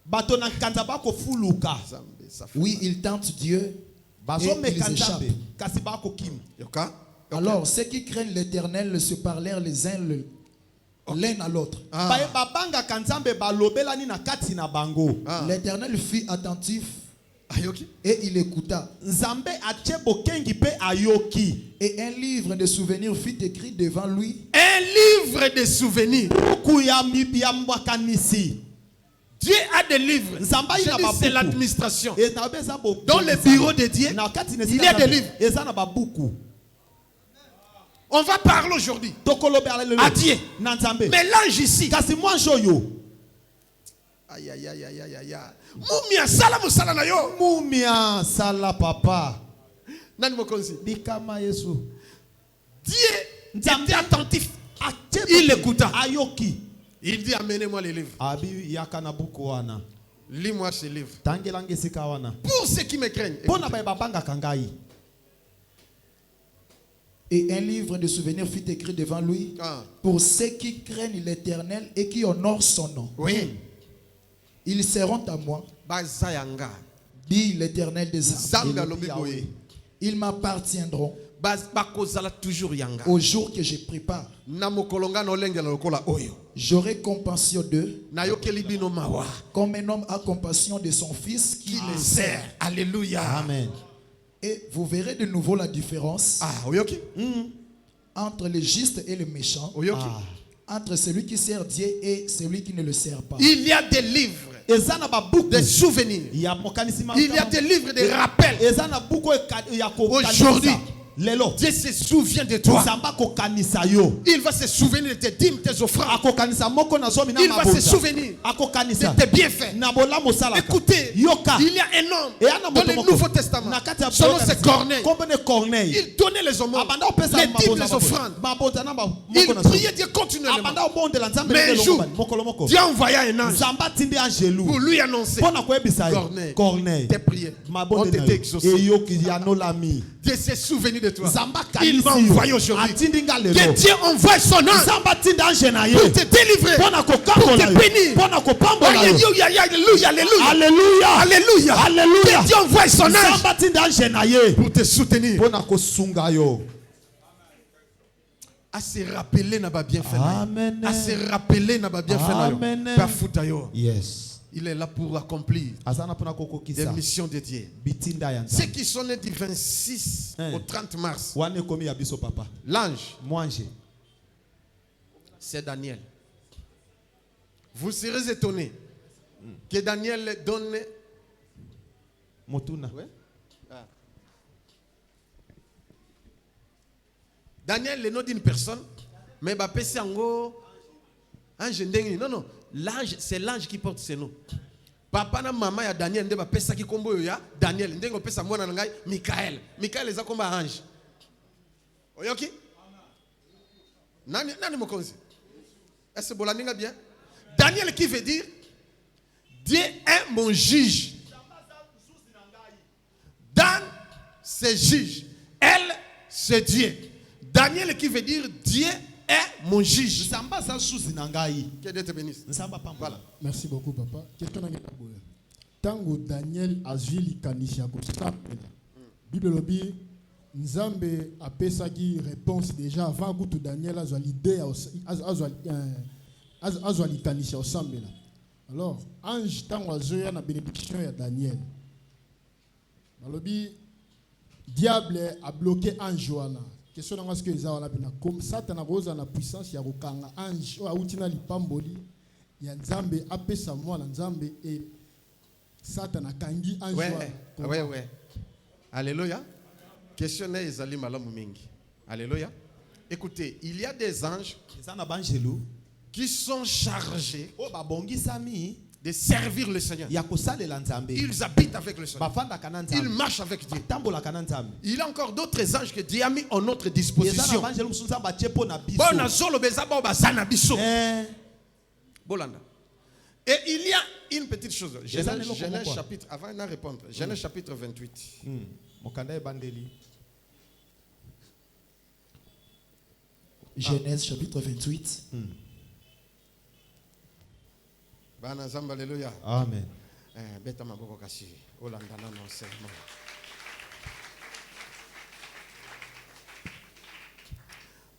S1: bato na kanza bakofuluka
S2: Nzambe, ça fait
S3: Oui,
S2: mal.
S3: ils tentent Dieu et
S1: bazomeka
S3: ils
S1: nzambe
S3: échappent.
S1: kasi bakokima
S2: Yoka.
S3: Alors, ceux qui craignent l'Éternel se parlèrent les uns l'un à l'autre. L'Éternel fut attentif et il écouta. Et un livre de souvenirs fut écrit devant lui.
S2: Un livre de souvenirs. Dieu a des livres. C'est l'administration. Dans le bureau de Dieu, il y a des livres. On va parler aujourd'hui à Dieu. Mais l'ange ici. Aïe, aïe, aïe, aïe, aïe, aïe. Mumia sala musala na yo.
S1: Mumia sala papa.
S2: Nani mokonzi.
S1: Bikama Yesu.
S2: Dieu était attentif. Il écouta.
S1: Ayoki.
S2: Il dit amenez-moi les livres.
S1: Abi yakana buku wana.
S2: Lis-moi ces livres.
S1: Tangelange sika wana.
S2: Pour ceux qui me craignent.
S1: Pona ba babanga kangai.
S3: Et un livre de souvenirs fut écrit devant lui pour ceux qui craignent l'Éternel et qui honorent son nom.
S2: Oui.
S3: Ils seront à moi, dit l'Éternel des armées. Ils m'appartiendront au jour que je prépare. J'aurai compassion d'eux comme un homme a compassion de son fils qui les sert.
S2: Alléluia.
S1: Amen.
S3: Et vous verrez de nouveau la différence entre le juste et le méchant, entre celui qui sert Dieu et celui qui ne le sert pas.
S2: Il y a des livres, des souvenirs. Il y a des livres de rappels. Aujourd'hui, Dieu se souvient de toi. Il va se souvenir de tes dîmes, tes offrandes. Il va se souvenir de tes bienfaits. Écoutez, il y a un homme dans le Nouveau Testament. Son nom c'est Corneille. Il donnait les aumônes, les dîmes, les offrandes. Il priait Dieu continuellement. Mais un jour, Dieu envoya un ange pour lui annoncer: Corneille, tes prières ont été exaucées. Dieu s'est souvenu de toi. Il m'a envoyé aujourd'hui. Que Dieu envoie son ange pour te délivrer, pour te bénir. Alléluia, alléluia, alléluia, alléluia, alléluia. Que Dieu envoie son ange pour te soutenir. À se rappeler n'a pas bien fait. À se rappeler n'a pas bien fait. Yes. Il est là pour accomplir des missions de Dieu. Ceux qui sont nés du 26 au 30 mars, l'ange, c'est Daniel. Vous serez étonnés que Daniel donne Daniel, le nom d'une personne, mais c'est ango ange. Non. L'ange, c'est l'ange qui porte ses noms. Papa na maman ya Daniel ndeba pesa ki kombo ya Daniel ndengo pesa mwana ngai Michael. Michael eza komba ange. Oyoki? Nani mokonzi? Est-ce que bolandinga bien? Daniel qui veut dire Dieu est mon juge. Dan c'est juge. Elle c'est Dieu. Daniel qui veut dire Dieu est mon juge. Que Dieu te bénisse. Voilà.
S4: Merci beaucoup, papa. Tango Daniel azuli kanisha ko sapela. Bible lobi Nzambe apesaki réponse déjà avant que Daniel azali idée azali kanisha osambela. Alors ange tango azoya na bénédiction ya Daniel. Balobi diable a bloqué ange wana. Question dans ce que ils ont comme Satan a rose en la puissance ya kokanga ange o autina lipamboli ya Nzambe apesa moi na Nzambe et Satan a kangi ange wana.
S2: Ouais. Alléluia. Question n'est ezali malamu mingi. Alléluia. Écoutez, il y a des anges qui sont chargés de servir le Seigneur. Ils habitent avec le Seigneur. Ils marchent avec Dieu. Il y a encore d'autres anges que Dieu a mis en notre disposition. Et il y a une petite chose. Genèse chapitre, avant de répondre, Genèse chapitre 28.
S3: Genèse chapitre 28.
S2: Alléluia.
S1: Amen.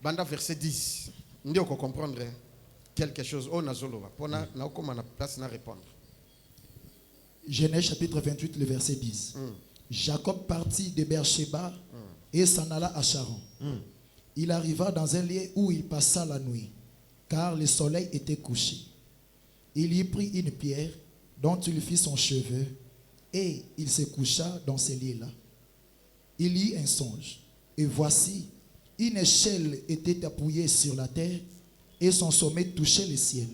S2: Banda verset 10. Nous devons comprendre. quelque chose. Oh, nazoloba. Pour na comment na place na répondre.
S3: Genèse chapitre 28, le verset 10. Jacob partit de Beersheba et s'en alla à Charan. Il arriva dans un lieu où il passa la nuit, car le soleil était couché. Il y prit une pierre dont il fit son cheveu et il se coucha dans ce lieu-là. Il y eut un songe. Et voici, une échelle était appuyée sur la terre et son sommet touchait le ciel.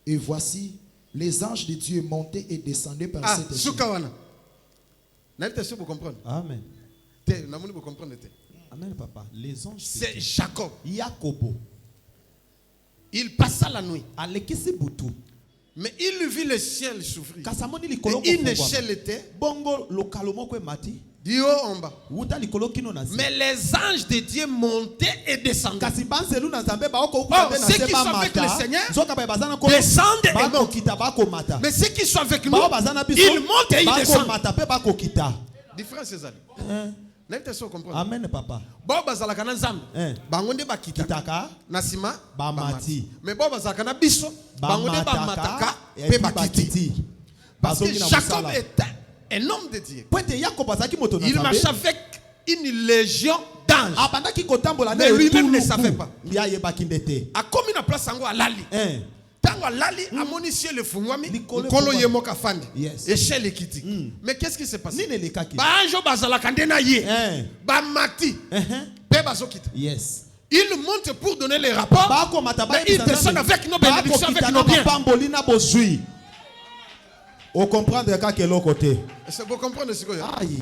S3: Et voici, les anges de Dieu montaient et descendaient par cette échelle.
S2: Soukawana. N'avez-vous pas vous comprendre?
S5: Amen.
S2: Vous comprendre?
S5: Amen, papa. Les anges.
S2: C'est Jacob.
S5: Yakobo.
S2: Il passa la nuit.
S5: Alekisi butu.
S2: Mais il vit le ciel s'ouvrir.
S5: Kasamoni
S2: Et
S5: likolo
S2: une échelle était
S5: bongo lokalomo kwe mati.
S2: du haut en bas.
S5: Wuta likolo kino na si.
S2: Mais les anges de Dieu montaient et descendaient.
S5: Kasi banselu na Nzambe ba oko
S2: Oh, ceux qui sont avec le Seigneur descendent et montent. Mais ceux qui sont avec nous, ils montent et ils descendent. Différence c'est ça. N'avez-vous comprendre?
S5: Amen, papa.
S2: Boba zalaka na Nzambe. Bangonde ba kitaka. Nasima ba mati. Mais boba zalaka na biso. Bangonde ba mataka pe ba kiti. Parce que Jacob était un homme de Dieu. Il marchait avec une légion d'anges. Mais lui-même ne savait pas. A comme une place en Alali. Tango Alali a monifié le fungwami. Kolo yemo kafandi. Et chez les kiti. Mais qu'est-ce qui s'est passé? Ba anjo bazala kandena ye. Ba mati. Pe bazokita.
S5: Yes.
S2: Il monte pour donner les rapports. Mais il descend avec nos bénédictions, avec nos biens.
S5: On comprend de cas quel côté.
S2: Vous comprenez ce que je dis?
S5: Aïe.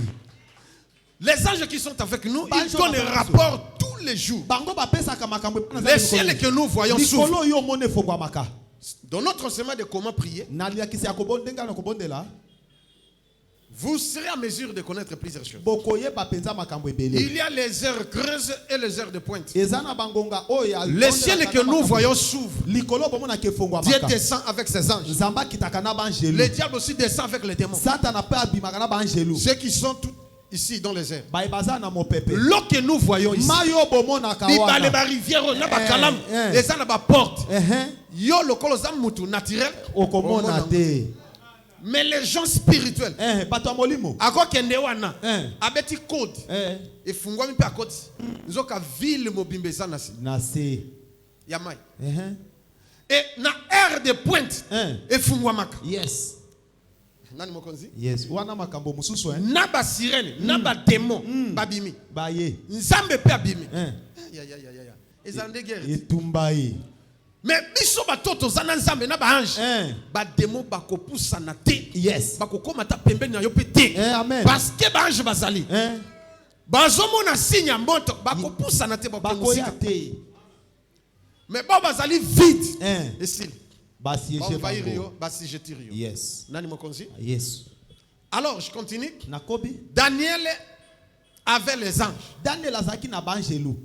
S2: Les anges qui sont avec nous, ils donnent un rapport tous les jours. Les ciels que nous voyons s'ouvrent. Dans notre enseignement de comment prier, vous serez en mesure de connaître plusieurs choses. Il y a les heures creuses et les heures de pointe. Les ciels que nous voyons s'ouvrent. Dieu descend avec ses anges. Le diable aussi descend avec les démons. Ceux qui sont tous ici dans les airs. L'eau que nous voyons ici. Les rivières, les portes. Yo le colosam mutu naturel. Mais les gens spirituels. À quoi kende wana? Abeti code. Et fungwa mi pa code. Nzoka ville mobimbeza nasi. Yamai. Et na air de pointe. Et fungwa maka.
S5: Yes.
S2: Nani mokonzi?
S5: Yes. Wana makambo mususu
S2: na ba sirène, na ba démon, babimi.
S5: Baye.
S2: Nzambe pe abimi. Ya. Ezande guerre.
S5: Etumbaye.
S2: Mais biso ba toto zana nzambe na ba ange. Ba démon ba ko poussa na te.
S5: Yes.
S2: Ba ko koma ta pembeni na yo pe te.
S5: Amen.
S2: Parce que ba ange bazali. Ba zomo na signe mboto ba ko poussa na te ba ko te. Mais ba bazali vide. Et s'il
S5: yes.
S2: Yes. Alors, je continue.
S5: Nakobi.
S2: Daniel avait les anges.
S5: Daniel azaki na banjelu.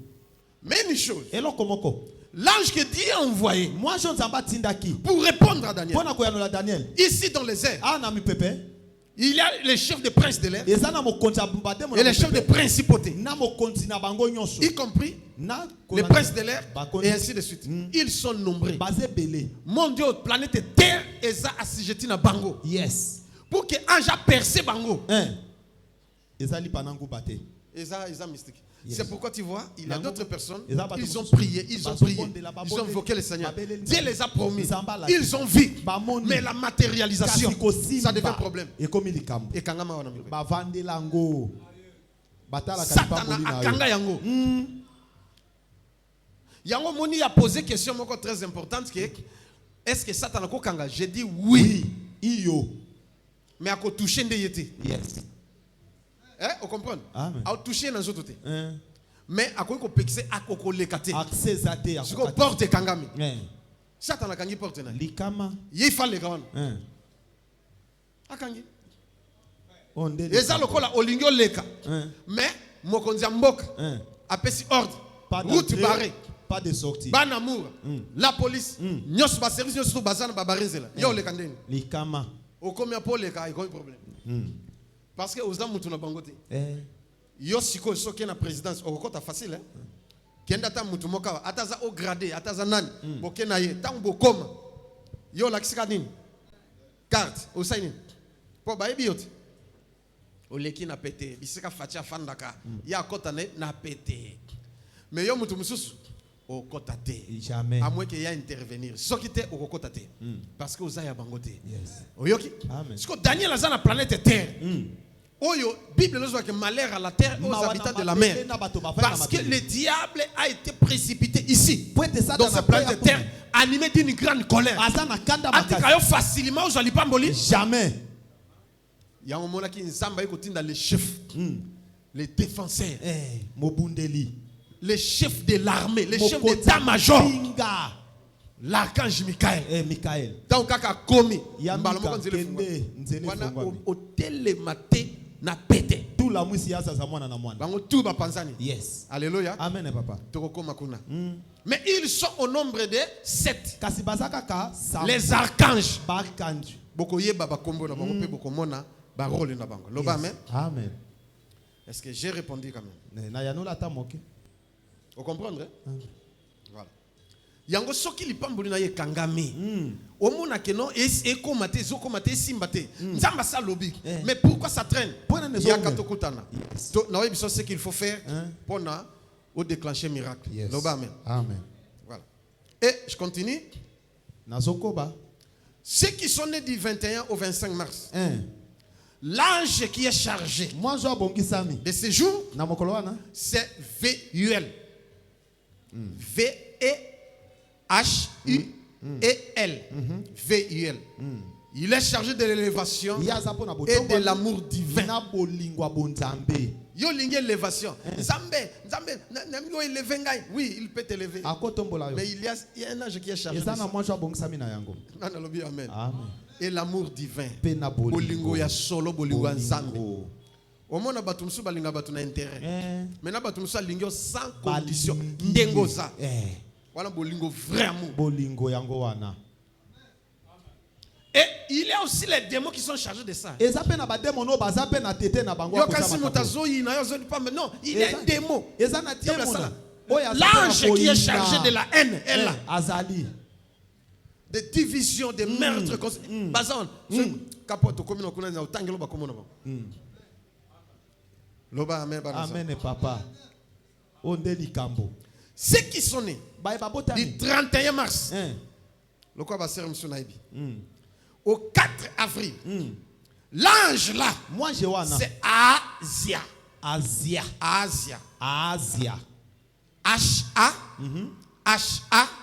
S2: Mais une chose.
S5: Eloko.
S2: L'ange que Dieu a envoyé
S5: moi je nzamba tindaki
S2: pour répondre à Daniel.
S5: Pona koyanola Daniel.
S2: Ici dans les airs.
S5: Ah na mi pepe.
S2: Il y a les chefs de princes de l'air.
S5: Et
S2: les chefs de principauté. Y compris les princes de l'air. Et ainsi de suite. Ils sont nombreux. Mon Dieu, planète Terre est assujettie à Bango.
S5: Yes.
S2: Pour que l'ange a percé Bango. Ils mystique. Yes. C'est pourquoi tu vois, il y a d'autres personnes, ils ont prié, ils ont invoqué le Seigneur. Dieu les a promis, ils ont vu. Mais la matérialisation, ça devient un problème. Et Kangama Satan a Kanga Yango. Yango Moni a posé une question très importante. Est-ce que Satan a Kanga? J'ai dit oui. Mais à toucher Ndeyete.
S5: Yes.
S2: Vous comprenez?
S5: À
S2: toucher dans les autres. Mais à quoi qu'on peut les
S5: accès zate.
S2: Ce qu'on porte Kangami. Satan a Kangi porte.
S5: Likama.
S2: Il faut les grands. Akangi. Et ça le cola Olingio Leka. Mais Mokonzi Mbok a pesi ordre. Route barrée.
S5: Pas de sortie.
S2: Banamour. La police. Nyos ba service nyos bazana ba barizela. Yo le kandeni.
S5: Likama.
S2: Au combien pour les cas, il y a un problème. Parce que aux hommes, nous bangoté. Yo siko soki na présidence, au côté facile. Kenda ta mutu moka ataza au gradé ataza nani bokena ye tant bokoma yo la kisika nini carte au saini po ba ebioti oleki na pété bisika fatia fandaka ya kota na pété mais yo mutu mususu o kota te
S1: Jamais.
S2: à moins qu'il y a intervenir soki te o kota te parce que ozaya bangote
S1: Yes.
S2: oyoki
S1: Amen.
S2: parce que Daniel a la planète terre. Oyo, Bible nous dit que malheur à la terre aux habitants de la mer. Parce que le diable a été précipité ici, dans cette planète terre, animé d'une grande colère. Antikayo facilement aux alipamboli.
S1: Jamais.
S2: Il y a un moment qui nzamba écoute dans les chefs, les défenseurs,
S1: Mobundeli.
S2: les chefs de l'armée, les chefs d'état-major. L'archange Michael.
S1: Michael.
S2: Donc kaka komi.
S1: Ya
S2: Mbalomoko nzele
S1: Nzele
S2: wana
S1: fungwami.
S2: hôtel maté na pété.
S1: Tout la mousse yasa za mwana na mwana.
S2: Bango tout ba panzani.
S1: Yes.
S2: Alléluia.
S1: Amen papa.
S2: Tokoko makuna. Mais ils sont au nombre de 7.
S1: Kasi bazaka ka
S2: Les archanges.
S1: Barkanju.
S2: Boko yeba ba kombo na bango pe boko mona ba rôle na bango. Loba amen.
S1: Amen.
S2: Est-ce que j'ai répondu quand même?
S1: Na yanola ta moke.
S2: Vous comprenez? Voilà. Yango soki lipamboli na ye kangami. Omona que non et komate zokomate simbate. Nzamba sa lobi. Mais pourquoi ça traîne? Il y a katokutana. Na oui biso ce qu'il faut faire pour na au déclencher miracle.
S1: Yes.
S2: Loba amen.
S1: Amen.
S2: Voilà. Et je continue.
S1: Nazokoba.
S2: Ceux qui sont nés du 21 au 25 mars. L'ange qui est chargé
S1: Moi je bongi sami.
S2: de ce jour,
S1: Na mokolo wana.
S2: c'est VUL. V-E-H-U-E-L. VUL. Il est chargé de l'élévation et de l'amour divin.
S1: Na bolingwa bonzambe.
S2: Yo lingue élévation. Nzambe, namgo élever ngai. Oui, il peut t'élever.
S1: Akotombola yo.
S2: Mais il y a un ange qui est chargé de
S1: Eza na
S2: ça.
S1: moi je bongi sami na yango.
S2: Nana lobi amen.
S1: Amen.
S2: Et l'amour divin.
S1: Pe na bolingo.
S2: Bolingo ya solo, bolingo ya nzambe.
S1: Bolingo.
S2: Omona batu musu balinga batu na intérêt. Maintenant batu musu alingo sans
S1: Balingi.
S2: condition. Ndengo za. Voilà bolingo vraiment.
S1: Bolingo yango wana.
S2: Et il y a aussi les démons qui sont chargés de ça.
S1: Eza pe na ba démon no baza pe na tete na bango.
S2: Yo kasi motazoyi na yo zoli pas mais non, il y a un démon.
S1: Eza na démon.
S2: L'ange qui est chargé de la haine est là.
S1: Azali.
S2: De division, de meurtre. Bazan. Capote comme nous connaissons autant que loba comme nous. Loba amen.
S1: Amen papa. Ondeli kambo.
S2: Ceux qui sont nés du 31 mars. Le quoi va servir monsieur Naïbi. Au 4 avril. L'ange là.
S1: Moi je wana.
S2: C'est Asia.
S1: Asia.
S2: Asia.
S1: Asia.
S2: H-A. H-A-S-I-A-H.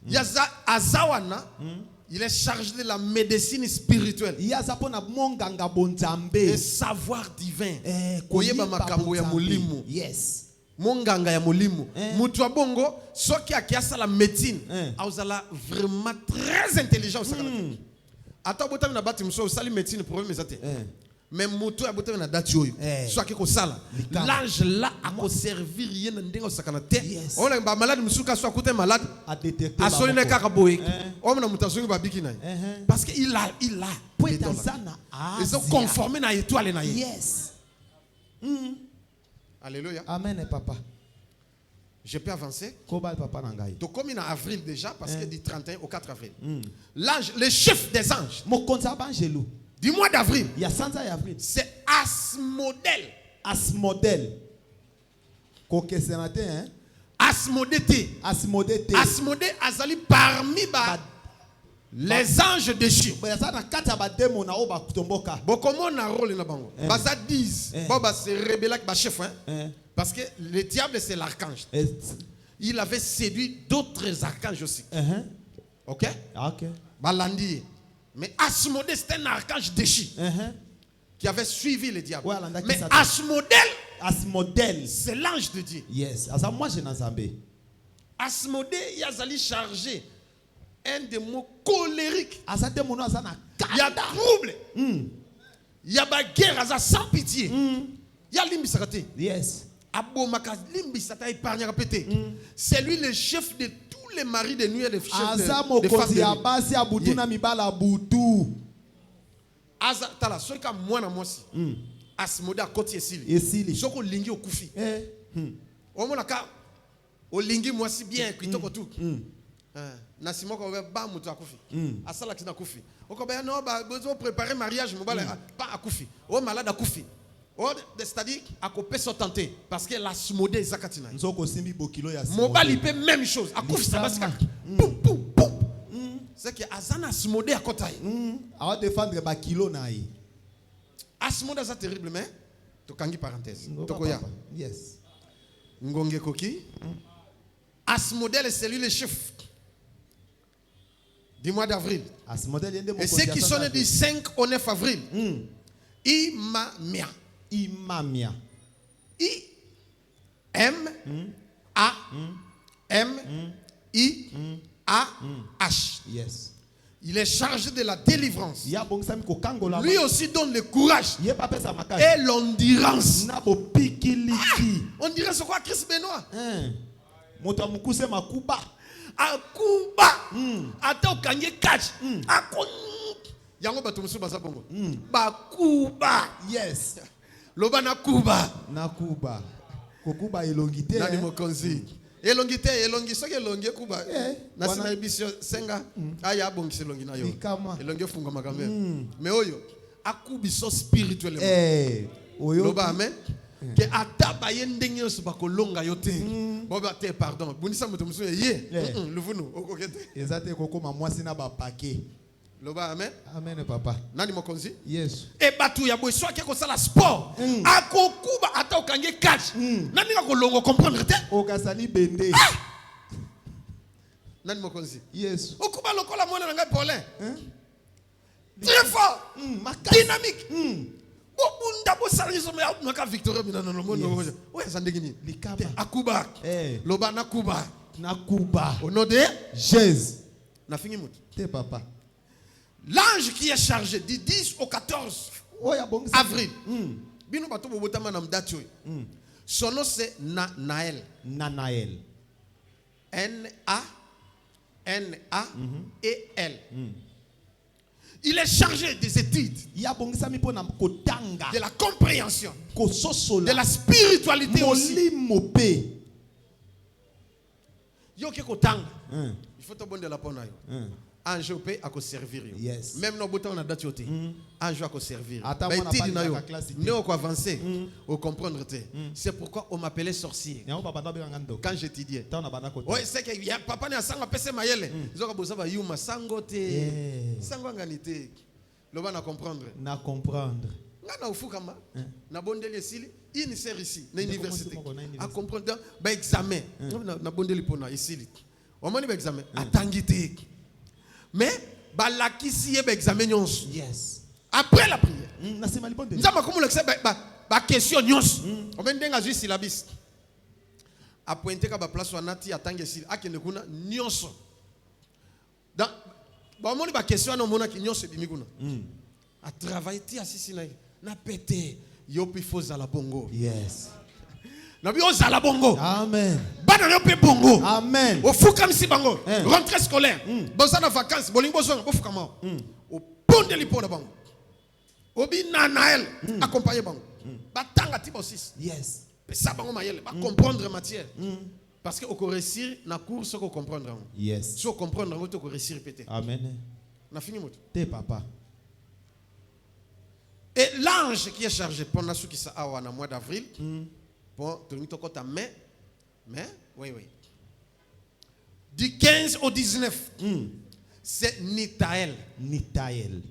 S2: Yaza Azawana. Il est chargé de la médecine spirituelle. Et savoir divin. Koyeba makambo ya mulimu.
S1: Yes.
S2: Monganga ya mulimu. Mutu wa bongo soki akiasa la médecine. Auzala vraiment très intelligent. Ata botami na bati mso usali médecine problème ezate. Mais mutu ya botami na dati oyo. Soki ko sala. L'ange là a ko servir rien ndengo sakana te. On a ba malade musuka so akute malade.
S1: A détecter.
S2: A soli na kaka boye. On na mutazongi ba biki na. Parce que il a ils sont conformés na étoile na.
S1: Yes.
S2: Alléluia.
S1: Amen papa.
S2: Je peux avancer.
S1: Kobal papa nangai.
S2: Donc comme il est en avril déjà parce que du 31 au 4 avril. L'ange, le chef des anges.
S1: Mo konza banjelu.
S2: Du mois d'avril.
S1: Il y a Santa avril.
S2: C'est Asmodel.
S1: Asmodel. Koke senate hein.
S2: Asmodété.
S1: Asmodété.
S2: Asmodé azali parmi les anges déchus. Bokomo na rôle na bango. Baza 10. Baba se rebelle ba chef hein. Parce que le diable c'est l'archange. Il avait séduit d'autres archanges aussi. OK?
S1: OK.
S2: Balandi. Mais Asmodée c'était un archange déchu. Qui avait suivi le diable. Mais Asmodel, c'est l'ange de Dieu.
S1: Yes. Asa moi je n'azambe.
S2: Asmodée il a chargé un démon colérique. Il y a trouble. Il y a guerre sans pitié. Il y a limbisakate.
S1: Yes.
S2: C'est lui le chef de tous les maris de nuit et de chefs de femmes de nuit. Tala, soki ka mwana mwasi. Asmodée à côté esili.
S1: Esili.
S2: Soko lingi okufi. Omonaka olingi mwasi bien kitoko tout. Na simo ko ba mutu akufi. Asala kina kufi. Okoba no ba besoin préparer mariage mobala pas akufi. O malade akufi. C'est-à-dire à couper son tenté parce que la smodée zakatina.
S1: Nzoko simbi bokilo ya
S2: Mobile il fait même chose. À coufi ça passe. C'est que azana smodée à côté.
S1: A va défendre ba kilo na yi.
S2: Asmodée ça terrible mais to kangi parenthèse. Tokoya.
S1: Yes.
S2: Ngonge koki. Asmodée c'est lui le chef du mois d'avril. Et ceux qui sont nés du 5 au 9 avril. Imamia.
S1: Imamia.
S2: I-M-A-M-I-A-H.
S1: Yes.
S2: Il est chargé de la délivrance. Lui aussi donne le courage et l'endurance. On dirait ce quoi Christ Benoît. Akuba. Ata okanye catch. Yango batumusu basa bongo. Bakuba.
S1: Yes.
S2: Loba na Kuba.
S1: Na Kuba. Kokuba elongite.
S2: Nani mokonzi. Elongite elongi soki elongi Kuba. Na sina ebisio senga. Aya bongi selongi na yo. Elongi funga makambe. Mais oyo akubiso spirituellement.
S1: Oyo.
S2: Loba amen. Que ataba yendenge yo bakolonga yo te. Boba te pardon. Bunisa mutu musu ye. Luvunu okokete.
S1: Ezate kokoma mwasi na ba paquet.
S2: Loba amen.
S1: Amen papa.
S2: Nani mokonzi?
S1: Yes.
S2: E batu ya boiswa ke ko sala sport. Akokuba ata okange catch. Nani ka kolongo comprendre te?
S1: Okasali bende.
S2: Nani mokonzi?
S1: Yes.
S2: Okuba lokola mwana nga Paulin. Très fort. Dynamique. Bunda bo sala yiso me naka victoire mina no mono. Oya sandegini.
S1: Likaba.
S2: Akuba. Loba na Kuba.
S1: Na Kuba.
S2: Au nom de
S1: Jésus.
S2: Na fingi mutu.
S1: Te papa.
S2: L'ange qui est chargé du 10 au 14 avril. Bino bato bobotama na mdati oyo. Son nom c'est Naël.
S1: Nanaël.
S2: N-A-N-A-E-L. Il est chargé des études, de la compréhension, de la spiritualité aussi. Yo ke kotanga. Il faut te bonne de la pona yo. Ange peut à servir.
S1: Yes.
S2: Même nos boutons on a date yote. Ange à servir.
S1: Ne
S2: on avancer, au comprendre te. C'est pourquoi on m'appelait sorcier. Quand j'étudiais. Oui, c'est que y a papa ne sanga pese mayele. Ils ont besoin de yuma sangote. Sango nganité. Loba na comprendre.
S1: Na comprendre.
S2: Ngana ufukama. Na bondeli esili. Ini ser ici na université. À comprendre ba examen. Na bondeli pona esili. On m'a dit ba examen. Atangité. Mais balakisi yeba examen nyonso.
S1: Yes.
S2: Après la prière.
S1: Nasema libonde.
S2: Nzamba komo lekse ba question nyonso. On va ndenga ju syllabus. A pointer ka ba place wanati atange sil akende kuna nyonso. Dans ba moni ba question na mona ki nyonso bimi kuna. A travailler ti asisi na pété yopi foza la bongo.
S1: Yes.
S2: Nabi ozala bongo.
S1: Amen.
S2: Bana yope bongo.
S1: Amen.
S2: Au fuka misi bango. Rentrée scolaire. Bozana vacances, bolingo zonga bo fuka ma. Au ponde li pona bango. Obi Naël accompagner bango. Batanga tibo 6.
S1: Yes.
S2: Pesa bango mayele, ba comprendre matière. Parce que au réussir na cours ce qu'on comprendre.
S1: Yes.
S2: Si on comprendre on ko réussir péter.
S1: Amen.
S2: Na fini moto.
S1: Te papa.
S2: Et l'ange qui est chargé pendant ce qui ça a na mois d'avril. Bon, mais, oui. Du 15 au 19, c'est Nitaël.
S1: Nitaël.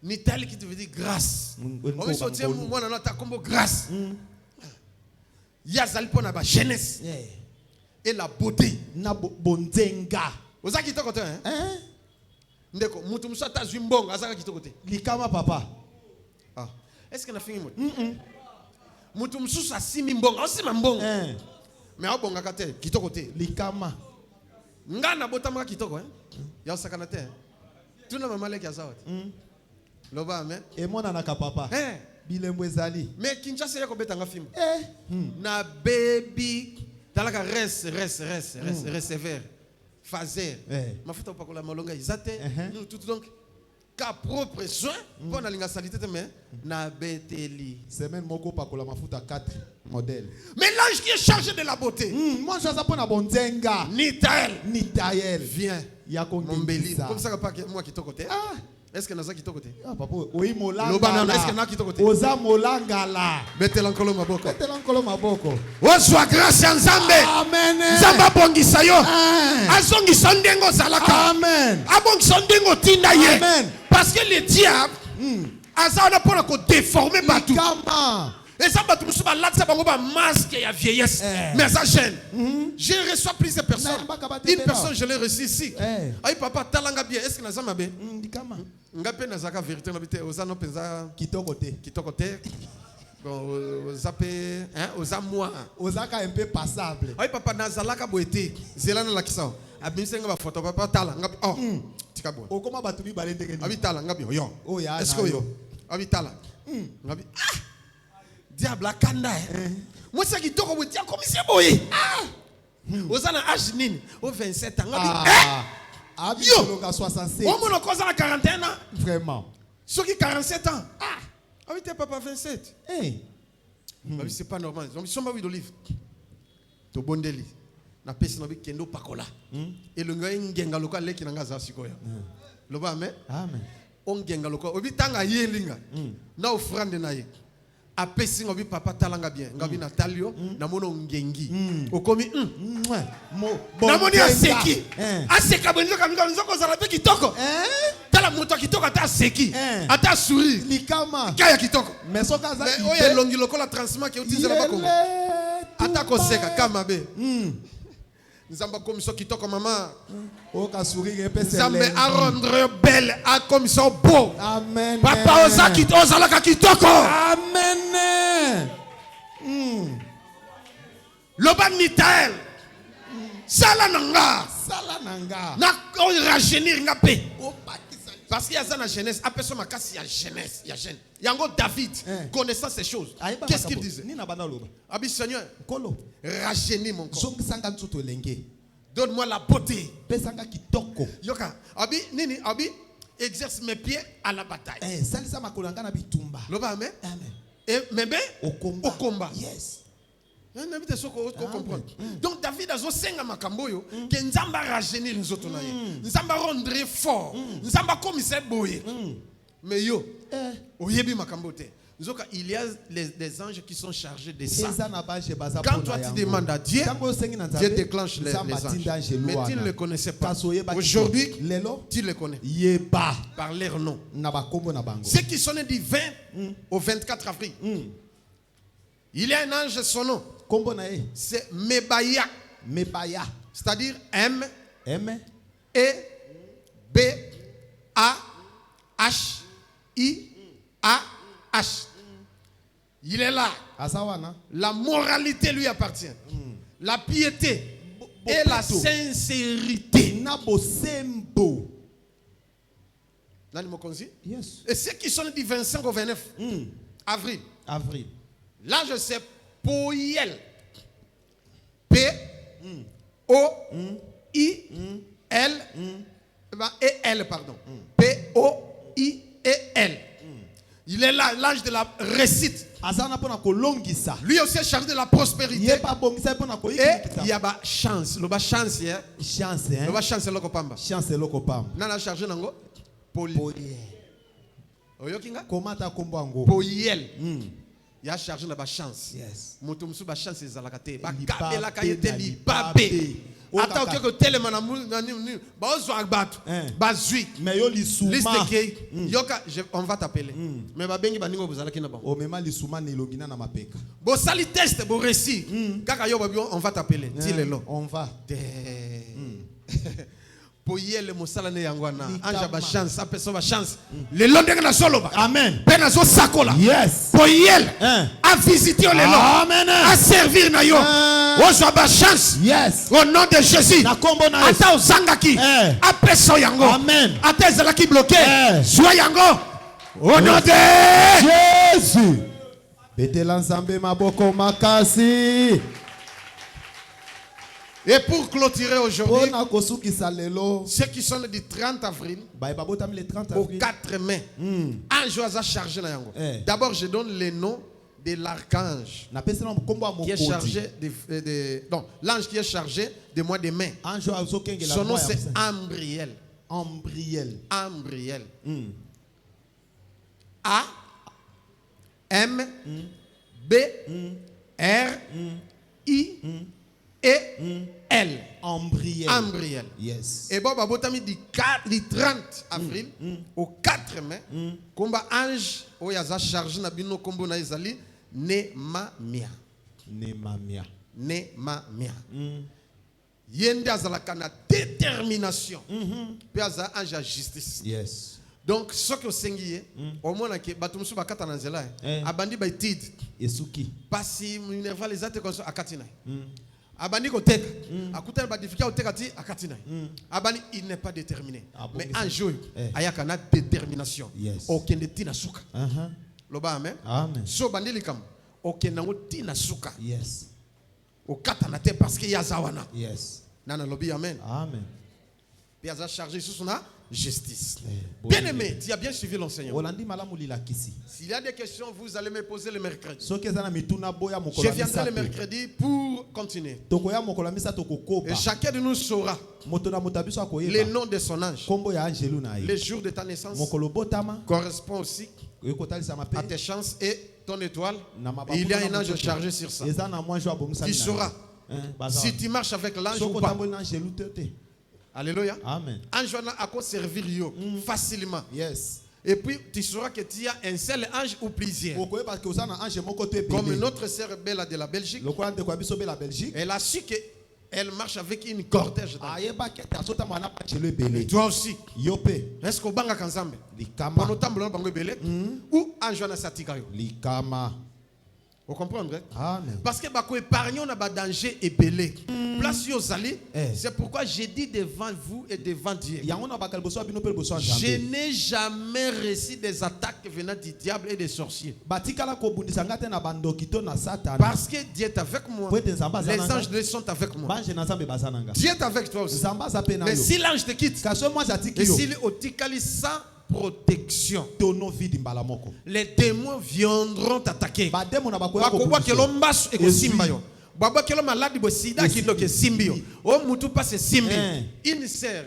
S2: Nitaël qui te veut dire grâce. On veut sortir moi dans notre combo grâce. Yazali pour la jeunesse et la beauté.
S1: Na bonzenga.
S2: Vous avez quitté côté hein? Ndeko, mutu musata zumbonga, azaka quitté côté.
S1: Likama papa.
S2: Ah, est-ce qu'on a fini moi? Mutu mususu asimi mbonga osima mbonga mais abonga kate kitoko te
S1: likama
S2: ngana botama kitoko ya sakana te tuna mama leki azawati loba amen
S1: e mona na papa bilembo ezali
S2: mais Kinshasa yako betanga film na baby talaka recevoir fazer mafuta pakola malonga izate tout donc ka propre soin pour na linga salité mais na beteli.
S1: Semaine moko pakola mafuta 4 modèles.
S2: Mais l'ange qui est chargé de la beauté.
S1: Moi je pas na bonzenga.
S2: Nitaël vient.
S1: Ya
S2: Mon béli. Comme ça pas moi qui to côté. Est-ce que naza qui to côté?
S1: Ah papa, oui molanga.
S2: Lobana est-ce que na qui to côté?
S1: Oza molanga la.
S2: Betela nkolo maboko.
S1: Betela nkolo maboko.
S2: Ozwa grâce ya Nzambe.
S1: Amen.
S2: Nzamba bongisa yo. Azongisa ndengo zalaka.
S1: Amen.
S2: Abongisa ndengo tinda ye.
S1: Amen.
S2: Parce que le diable aza na pona ko déformer batou.
S1: Kama.
S2: Et ça batou musuba latsa bango ba masque ya vieillesse. Mais ça gêne. Je reçois plusieurs personnes. Une personne je l'ai reçu ici. Aïe papa talanga bien. Est-ce que na zama be?
S1: Kama.
S2: Ngape na zaka vérité na bité ozano penza
S1: Kitoko te.
S2: Bon zape hein ozamwa.
S1: Ozaka un peu passable.
S2: Aïe papa na zalaka boete. Zelana la kisa. Abisenga ba photo papa tala ngapi oh tikabo.
S1: Okoma batubi balende ngeni.
S2: Abi tala ngapi yo.
S1: Oh ya.
S2: Est-ce que yo? Abi tala. Ngapi diable kanda moi ça qui toko botia comme c'est boy ozana âge nini au 27 ans ngapi
S1: Abi yo 67.
S2: Au moins cause à 41 ans
S1: Vraiment.
S2: ceux qui 47 ans abi t'es papa 27 abi c'est pas normal ils sont pas d'olive to bondeli na pesi na bi kendo pakola et le ngai ngenga loka leki na ngaza sikoya loba amen ongenga loka obi tanga yelinga na offrande na ye apesi ngobi papa talanga bien ngabi natalio na mono ngengi okomi na moni aseki aseka bonzo kamika nzoko zala pe kitoko tala moto kitoko ata seki ata souri
S1: Likama.
S2: kaya kitoko
S1: Mais soka za.
S2: mais oye longi lokola transiment ki utiliser la bako ata ko seka kama be Nzamba commission kitoko mama
S1: Oka sourire pe
S2: Nzambe a rendre belle a commission beau.
S1: Amen.
S2: Papa oza ozalaka kitoko.
S1: Amen.
S2: Loba Nitaël. Sala nanga. Na rajeunir nga pe. Parce qu'il y a ça dans la jeunesse, après ça, il y a jeunesse, il y a jeune. Yango David, connaissant ces choses, qu'est-ce qu'il disait? Abi Seigneur, rajeunis mon corps. Donne-moi la beauté. Yoka, Abi, Nini, Abi, exerce mes pieds à la bataille. Loba, amen. Et Mebe, au combat. Yes. Donc David a senga makamboyo que nzamba rajeunir nzoto na ye nzamba rendre fort nzamba commissaire boye mais yo oyebi makambo te nzoka il y a des anges qui sont chargés de ça. Quand toi tu demandes à Dieu, Dieu déclenche les anges. Mais tu ne le connaissais pas. Aujourd'hui, tu le connais par leur nom. Ceux qui sont nés du 20 au 24 avril, il y a un ange, son nom c'est Mebaya. C'est-à-dire M E B A H I A H. Il est là. La moralité lui appartient. La piété et la sincérité. Et ceux qui sont du 25 au 29 avril. Là, je sais Poiel. P-O-I-L. Et L, pardon. P-O-I-E-L. Il est là, l'âge de la récite. Lui aussi est chargé de la prospérité. Et il y a ba chance. Le ba chance, le ba chance, le kopamba. Nana chargé nango. Poiel. Poiel. Il y a chargé de la chance. Motomsu ba chance ezalakate. Ba kabela kayete li babe. Attends que tellement na ba ozo agbatu. Ba zui.
S1: Mais yo lisuma.
S2: Yoka on va t'appeler. Mais ba bengi ba ningo bozalaki na ba.
S1: O mema lisuma ne longina na mapeka.
S2: Bo sali test bo récit. Kaka yo ba on va t'appeler. Dis-le.
S1: On va.
S2: Poyele mosalane yangwana anja ba chance apeso ba chance le londenge na solo ba
S1: amen
S2: pena zo sakola
S1: yes
S2: Poyele a visité le long
S1: amen
S2: a servir na yo ozo ba chance
S1: yes
S2: au nom de Jésus
S1: na kombo na
S2: ata ozangaki apeso yango
S1: amen
S2: ata ezalaki bloqué sois yango au nom de
S1: Jésus betela nzambe maboko makasi
S2: Et pour clôturer aujourd'hui,
S1: Pona kosukisa lelo.
S2: ceux qui sont du 30 avril
S1: Ba babotami le 30
S2: au
S1: avril.
S2: 4 mai, ange a chargé na yango.
S1: Eh.
S2: D'abord, je donne le nom de l'archange
S1: Na pesa na kombo ya
S2: qui est
S1: mokonzi.
S2: chargé non, l'ange qui est chargé de mois de mai.
S1: Ange azokenge la
S2: Son nom
S1: moya
S2: c'est
S1: kusa.
S2: Ambriel.
S1: Ambriel.
S2: Ambriel.
S1: Mm.
S2: A M B R I E L.
S1: Ambriel.
S2: Ambriel.
S1: Yes.
S2: Et bon, babotami du 30 avril au 4 mai, combat ange oyaza chargé na bino kombo na ezali Nemamia.
S1: Nemamia.
S2: Nemamia. Yende azalaka na détermination. Pe aza ange à justice.
S1: Yes.
S2: Donc ce que osengi au moins que bato musu bakata na nzela abandi ba tid
S1: Esuki.
S2: pasi minerval les ate konso akatina. Abani koteka akutana ba difficulté oteka ti akatina. Abani il n'est pas déterminé. Mais un jour ayaka na détermination.
S1: Yes.
S2: Okende tina suka. Loba amen.
S1: Amen.
S2: So bandili kam okende ngo tina suka.
S1: Yes.
S2: Okata na te parce que yazawana.
S1: Yes.
S2: Nana lobi amen.
S1: Amen.
S2: Puis aza chargé sous son justice.
S1: Bon
S2: Bien aimé, tu as bien suivi l'enseignement.
S1: Olandi malamu lilakisi.
S2: S'il y a des questions, vous allez me poser le mercredi.
S1: Soki eza na mituna boya
S2: Je
S1: mokolo
S2: viendrai le mercredi pour continuer.
S1: Tokoya mokolo misa tokokoba.
S2: Et chacun de nous saura
S1: Moto na moto abiso
S2: le
S1: akoyeba.
S2: nom de son ange.
S1: Kombo ya angelu na
S2: Le
S1: ye.
S2: jour de ta naissance
S1: Mokolo botama.
S2: correspond aussi
S1: Ekotalisa
S2: à
S1: mape.
S2: tes chances et ton étoile.
S1: Na mababu
S2: Il y a
S1: na
S2: un ange
S1: moto.
S2: chargé sur ça.
S1: Eza na mwa jo abomisa.
S2: Tu sauras si tu marches avec l'ange ou
S1: Soko
S2: pas.
S1: tamboli na angelu te.
S2: Alléluia.
S1: Amen.
S2: Ange à quoi servir yo facilement.
S1: Yes.
S2: Et puis tu sauras que tu as un seul ange ou plusieurs.
S1: Okoyeba ke oza na ange moko te
S2: Comme
S1: ebele.
S2: notre sœur Bella de la Belgique,
S1: Lokola ndeko abiso be la Belgique.
S2: elle a su qu'elle marche avec une cortège.
S1: Ayeba ke tasota mwana pa chelo
S2: Et
S1: ebele.
S2: toi aussi.
S1: Yo pe
S2: Est-ce qu'on banga kanzambe?
S1: likama.
S2: Pendant tambola bango belé ou ange na satika yo.
S1: Likama.
S2: Vous comprenez?
S1: Amen.
S2: Parce que bako épargne on a ba danger et belé. Place yo zali.
S1: Eh.
S2: C'est pourquoi j'ai dit devant vous et devant Dieu.
S1: Yango na bakal boso abino pe boso
S2: Je
S1: njambe.
S2: n'ai jamais reçu des attaques venant du diable et des sorciers.
S1: Batikala kobundisa ngate na bandokito na Satan.
S2: Parce que Dieu est avec moi.
S1: Po ete nzamba
S2: Les
S1: zananga.
S2: anges de Dieu sont avec moi.
S1: Banje na nzambe bazananga.
S2: Dieu est avec toi aussi.
S1: Nzamba za pe na
S2: Mais
S1: yo.
S2: si l'ange te quitte,
S1: Kaso moi zatiki
S2: et
S1: yo.
S2: s'il est au tikali sans protection,
S1: Tono vidi mbala moko.
S2: les démons viendront t'attaquer.
S1: Ba demo na bakoya
S2: Bakobwa
S1: kobundisa.
S2: kelo mbasu eko simba yo. Baba kelo maladi bo sida
S1: Esui.
S2: kilo ke simbi yo. O mutu passe simbi.
S1: Eh.
S2: Une sœur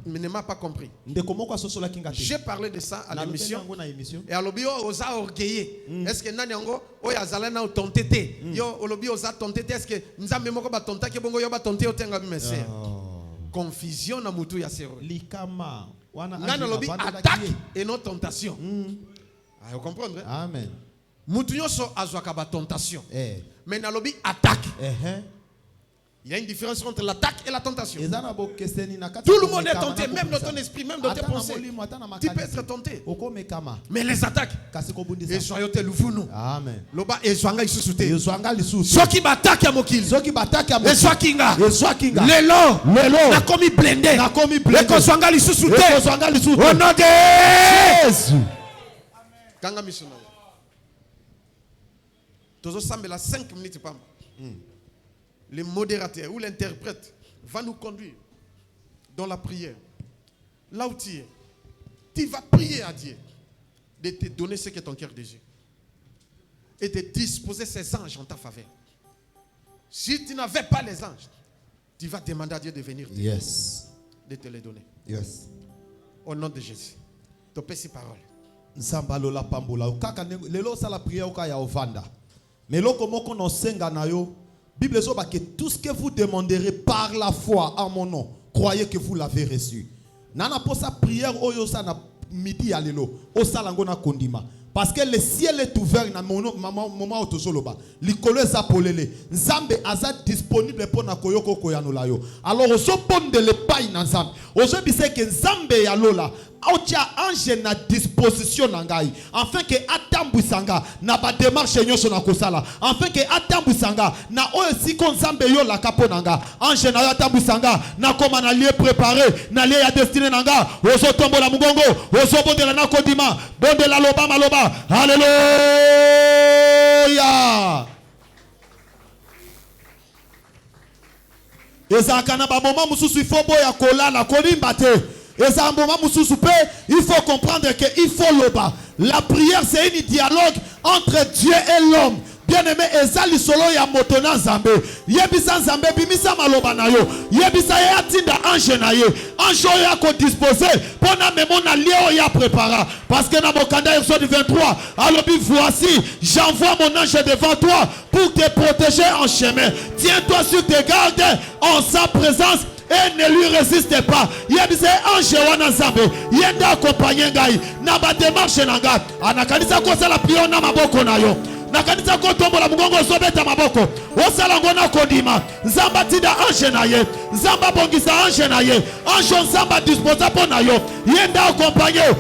S2: ne m'a pas compris.
S1: Ndeko moko asosola kinga te.
S2: J'ai parlé de ça à
S1: Na
S2: l'émission.
S1: lobenga ngo na émission.
S2: Et alobi oza orgueillé. Est-ce que nani yango oyo azala na tonté te? Yo olobi oza tonté te, est-ce que nzambe moko ba tonta ke bongo yo ba tonté otenga bi messeur. Confusion na mutu ya sero.
S1: Likama. Wana
S2: Nani alobi
S1: avanda
S2: attaque
S1: kie.
S2: et non tentation. Ah, vous comprenez?
S1: Amen.
S2: Mutu nyonso azwaka ba tentation.
S1: Eh.
S2: Mais nalobi attaque.
S1: Eh.
S2: Il y a une différence entre l'attaque et la tentation.
S1: Ezana bo keseni na kati.
S2: Tout le monde est tenté, même dans ton esprit, même dans tes pensées. Tu peux être tenté.
S1: Oko mekama.
S2: Mais les attaques,
S1: Kasi
S2: et
S1: kobundisa.
S2: soyez lufunu.
S1: Amen.
S2: Loba et zwanga isusuté.
S1: Yezwanga lisusu.
S2: Soki bataki ya mokili.
S1: Soki bataki ya
S2: Et swakinga.
S1: Yezwakinga.
S2: Lelo. Na komi blindé.
S1: Na komi blindé.
S2: Eko zwanga lisusuté.
S1: Eko zwanga lisusu.
S2: Au nom de
S1: Jésus.
S2: Kanga missionnaire. Tozo sambela 5 minutes pam. Le modérateur ou l'interprète va nous conduire dans la prière. Là où tu vas prier à Dieu de te donner ce que ton cœur désire et de disposer ses anges en ta faveur. Si tu n'avais pas les anges, tu vas demander à Dieu de venir
S1: Yes.
S2: de te les donner.
S1: Yes.
S2: Au nom de Jésus. Topé ces paroles.
S1: Nzamba lola pambola. Kaka lelo sala prière oka ya ovanda. Mais loko moko no senga na yo. Bible so que tout ce que vous demanderez par la foi en mon nom, croyez que vous l'avez reçu. Nana posa prière oyo sa na midi ya lelo. O salango na kondima. Parce que le ciel est ouvert na moment autosoloba. Likolo eza polele. Nzambe aza disponible pour na koyoko koyanola yo. Alors oso bonde le pai na nzambe. Oso bise que nzambe ya lola. Otia ange na disposition na ngai. Afin que atambwisanga na ba démarche nyonso na kosala. Afin que atambwisanga na oyo siko nzambe yo la kapo nanga. Ange na yo atambwisanga na koma na lieu préparé, na lieu ya destiné nanga. Oso tombola mugongo, oso bondela na kodima, bondela loba maloba. Alléluia. ezalaka na ba moment mususu il faut boya kolala kolimba te. Ezalaka moment mususu pe il faut comprendre que il faut loba. La prière c'est un dialogue entre Dieu et l'homme. Bien-aimé, ezali solo ya motona nzambe. Yebisa nzambe bimisa maloba na yo. Yebisa ya tinda ange na ye. Ange ya ko disposer pona memo na lieu ya prépara. Parce que na mokanda Exode 23, alobi voici, j'envoie mon ange devant toi pour te protéger en chemin. Tiens-toi sur tes gardes en sa présence et ne lui résiste pas. Yebisa ange wana nzambe. Yenda accompagner ngai na ba démarche na ngai. Anakanisa ko sala prière na maboko na yo. Nakanisa kotombo la mugongo sobeta maboko osala ngona kodima nzamba tinda ange na ye nzamba bongisa ange na ye ange nzamba disposa po na yo yenda accompagner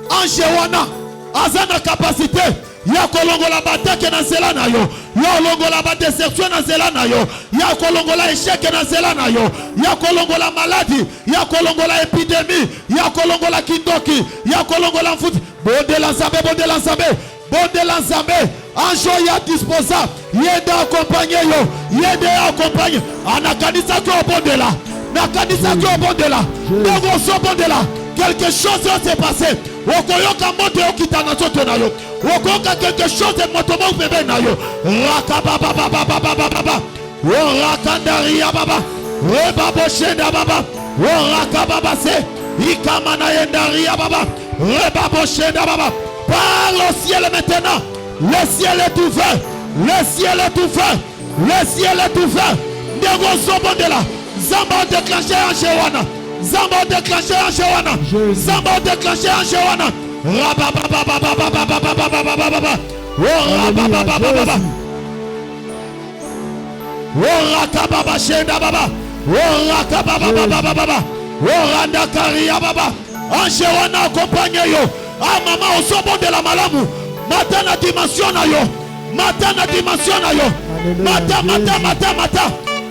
S1: ange wana azana capacité ya kolongola batake na nzela na yo ya kolongola badeception na nzela na yo ya kolongola échec na nzela na yo ya kolongola maladie ya kolongola épidémie ya kolongola kindoki ya kolongola mfuti bondela nzambe bondela nzambe bondela nzambe anjo ya disposa yenda accompagner yo yenda accompagner anakanisa ko bondela nakanisa ko bondela ndongo so bondela quelque chose s'est passé okoyoka moto okitana soto na yo okoyoka quelque chose motomo bebe na yo rakababa baba baba baba rakandaria baba rebabo shenda baba rakababa se ikamana yendaria baba rebabo shenda baba parle au ciel maintenant. Le ciel est ouvert, le ciel est ouvert, le ciel est ouvert. Ndego sobondela zamba déclenché en Shewana. Zamba déclenché en Shewana. Zamba déclenché en Shewana. Accompagne yo. Ah maman osobo de la malamu. Mata na dimension na yo. Mata na dimension na yo. Mata.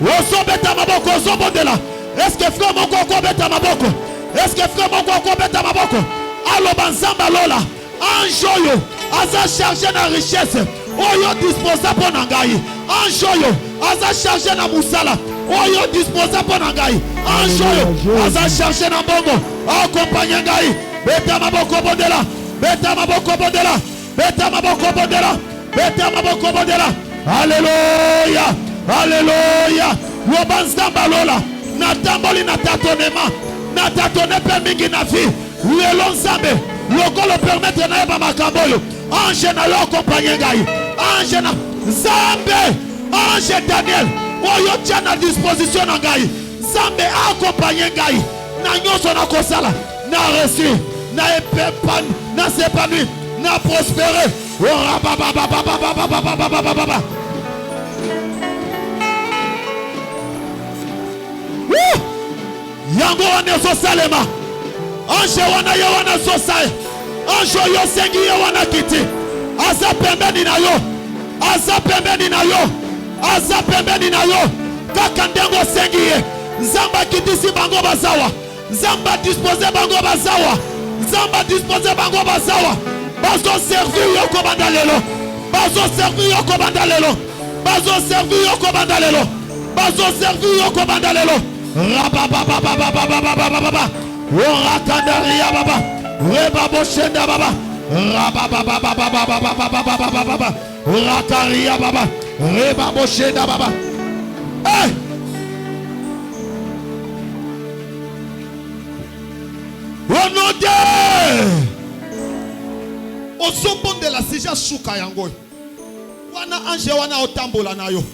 S1: Osobeta maboko osobo de la. Est-ce que frère mon koko beta maboko? Est-ce que frère mon koko beta maboko? Allo banzamba lola. Anjoyo aza chargé na richesse. Oyo disposa po na ngai. Anjoyo aza chargé na musala. Oyo disposa po na ngai. Anjoyo aza chargé na bongo. Accompagne ngai. Beta maboko bodela. Beta maboko bodela. Beta maboko bodela. Beta maboko bodela. Alléluia. Alléluia. Lobanzamba lola. Natamboli na tatonema. Na tatone pe mingi na vie. Lelo nzambe. Loko le permettre na eba makamboyo. Ange na yo accompagne ngai. Ange na Nzambe. Ange Daniel. Oyo tia na disposition na ngai. Nzambe accompagne ngai. Na nyonso na kosala. Na reçu. Na epepan. Na s'épanouir. Na prospérer. Ora baba baba baba baba baba baba. Yango wana so salema. Ange wana yo wana so sai. Ange yo sengi yo wana kiti. Asa pembeni na yo. Asa pembeni na yo. Asa pembeni na yo. Kaka ndengo sengi ye. Nzamba kiti si bango bazawa. Nzamba dispose bango bazawa. Nzamba dispose bango bazawa. Bazo servir yo kobanda lelo. Bazo servir yo kobanda lelo. Bazo servir yo kobanda lelo. Bazo servir yo kobanda lelo. Rababababababababababa. Orakandaria baba. Rebabo shenda baba. Rabababababababababababa. Orakaria baba. Rebabo shenda baba. Hey! Au nom de Ozobon de la Sija Shuka yango. Wana ange wana otambola na yo.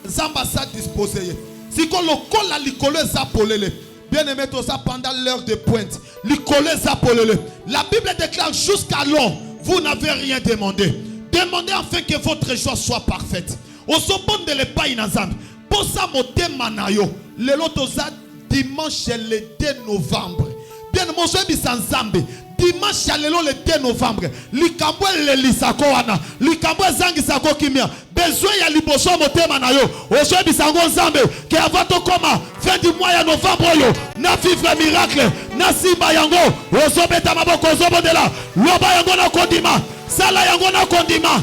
S1: Zamba sa disposé. Siko lokola likolo zapolele. Bien-aimé tout ça pendant l'heure de pointe. Likolo zapolele. La Bible déclare jusqu'alors vous n'avez rien demandé. Demandez afin que votre joie soit parfaite. Ozobon de l'epa inazam. Posa motema na yo. Le lotoza dimanche le 2 novembre. Bien mon Dieu bisanzambe. Dimanche lelo le 2 novembre. Likambo le lisako wana. Likambo zangi sako kimia. Besoin ya liboso motema na yo. Oje bisango nzambe. Ke avato koma fin du mois ya novembre yo. Na vivre miracle. Na simba yango. Ozo beta maboko ozo bodela. Loba yango na kondima. Sala yango na kondima.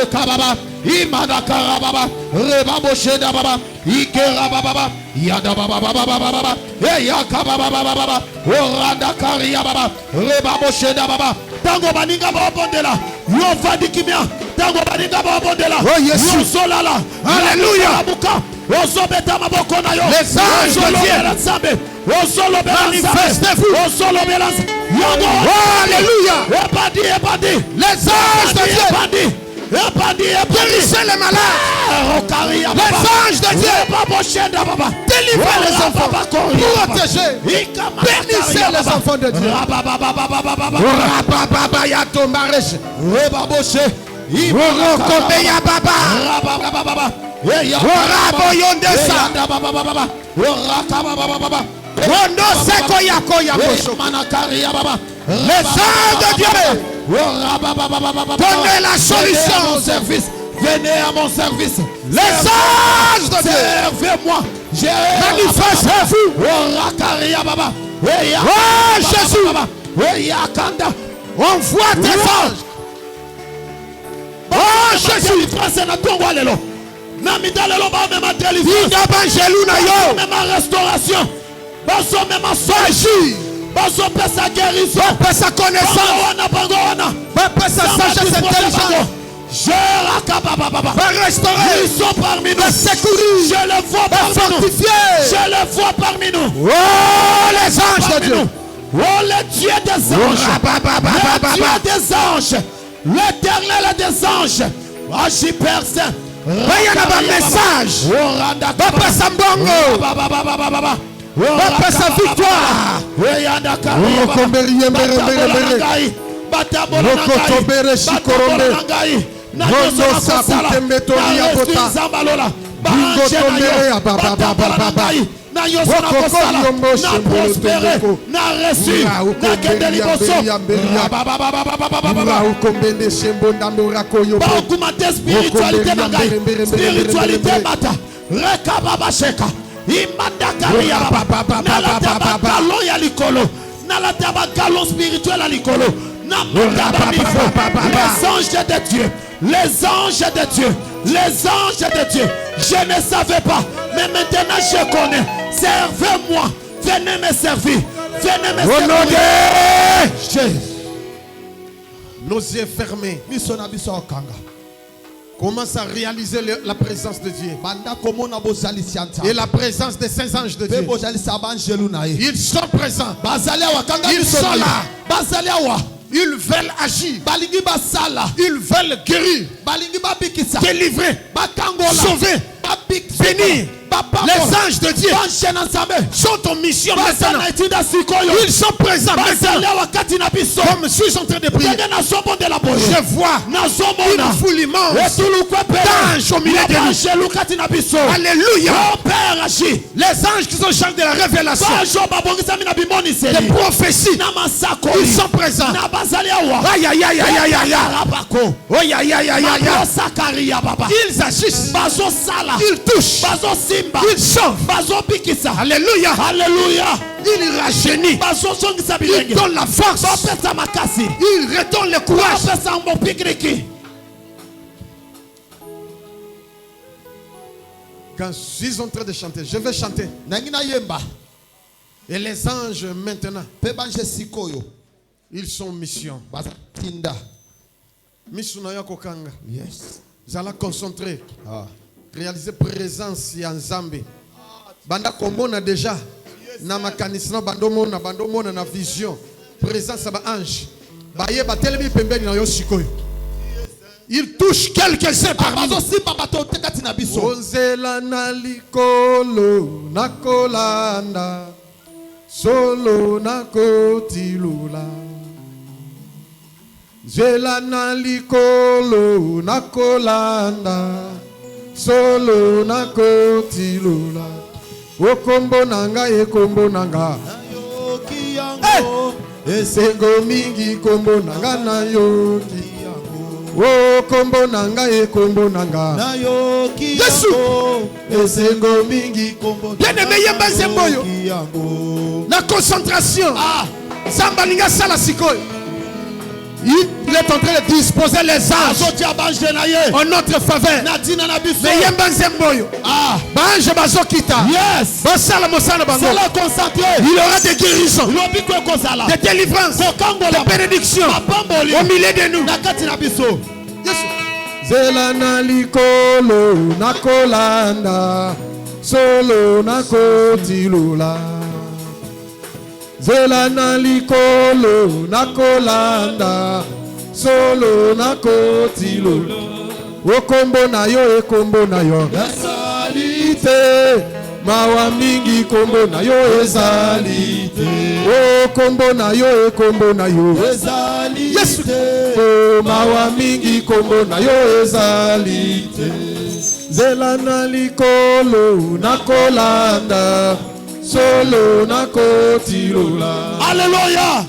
S1: Oye kababa, imana karababa, reba bosheda baba, ikera baba, yada baba, eya kababa baba, oranda karia baba, reba bosheda baba. Tango baninga babondela, yo vadi kimia, tango baninga babondela,
S2: oh Yesu,
S1: yo solala,
S2: alléluia.
S1: Ozobeta maboko na yo,
S2: les anges de Dieu,
S1: manifestez-vous,
S2: oh alléluia.
S1: Epadi,
S2: les anges de Dieu, guérissez les malades. Les anges de Dieu, délivrez les enfants, protégez, bénissez les enfants de Dieu. Les anges de Dieu, donnez la solution.
S1: Venez à mon service.
S2: Les anges de Dieu,
S1: servez-moi.
S2: Manifestez-vous. Oh Jésus, envoie tes anges. Oh Jésus,
S1: même restauration, sa guérison,
S2: sa connaissance, sa sagesse intelligente. Va restaurer,
S1: ils sont parmi nous,
S2: secourir,
S1: je le vois parmi nous, je le vois parmi nous.
S2: Oh les anges de Dieu,
S1: oh le Dieu des anges, le Dieu des anges, l'éternel des anges, agis Père Saint.
S2: Il y a un message. Papa Sambongo, Papa sa victoire.
S1: les anges de Dieu, les anges de Dieu, les anges de Dieu. Je ne savais pas, mais maintenant je connais. Servez-moi, venez me servir, venez me servir.
S2: Nos yeux fermés. Commence à réaliser la présence de Dieu et la présence des saints anges de Dieu. Ils sont présents, ils sont là, ils veulent agir, ils veulent guérir, délivrer, sauver, bénir. Les anges de Dieu sont en mission maintenant. Ils sont présents maintenant. Comme je suis en train de prier, je vois une foule immense d'anges au milieu de nous. Alléluia. Les anges qui sont chargés de la révélation, des prophéties, ils sont présents. Aïe aïe aïe aïe aïe aïe aïe aïe aïe. Ils agissent, ils touchent, ils sauvent. Alléluia.
S1: Alléluia.
S2: Il rajeunit, il donne la force, il redonne le courage. Quand je suis en train de chanter, je vais chanter. Et les anges maintenant, ils sont en mission. Mission na kokanga.
S1: Yes.
S2: Zala concentré. Réaliser présence ya Nzambe. Banda kombona déjà. Na makanisna bandomona na vision. Présence ba ange. Baye ba telemi pembeni na yo sikoyo. Il touche quelques-uns parmi nous. Onzela na likolo na kolanda. Solo na kotilula. Zela na likolo na kolanda. Solo na kotilula. Okombo nanga ekombo nanga. Esengo mingi kombo nanga na yoki. Okombo nanga ekombo nanga. Yesu. Esengo mingi kombo. Bien-aimé yemba zemboyo. La concentration. Samba linga sala sikoyo. Il est en train de disposer les anges en notre faveur. Mais yemba zemboyo. Bange bazokita.
S1: Yes.
S2: Basala mosala bango. Il aura des guérisons, des délivrances, des bénédictions au milieu de nous. Yesu. Zela na likolo na kolanda. Solo na kotilula. Zela na likolo na kolanda. Solo na kotilula. Okombo na yo ekombo na yo. Ezalite. Mawa mingi kombo na yo ezalite. Okombo na yo ekombo na yo. Ezalite. Yesu. Oh, mawa mingi kombo na yo ezalite. Zela na likolo na kolanda. Solo na kotilula.
S1: Alléluia.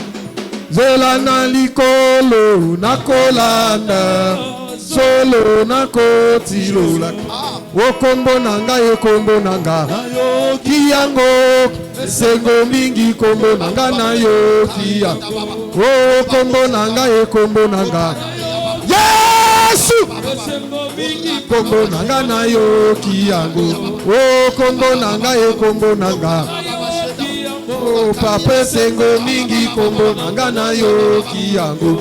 S2: Zela na likolo na kolanda. Solo na kotilula. Okombo nanga ekombo nanga. Kiyango. Sengo mingi kombo nanga na yo kiyango. Okombo nanga ekombo nanga. Yesu. Kombo nanga na yo kiyango. Okombo nanga ekombo nanga. Oh papa sengo mingi kombo nanga na yo kiyango.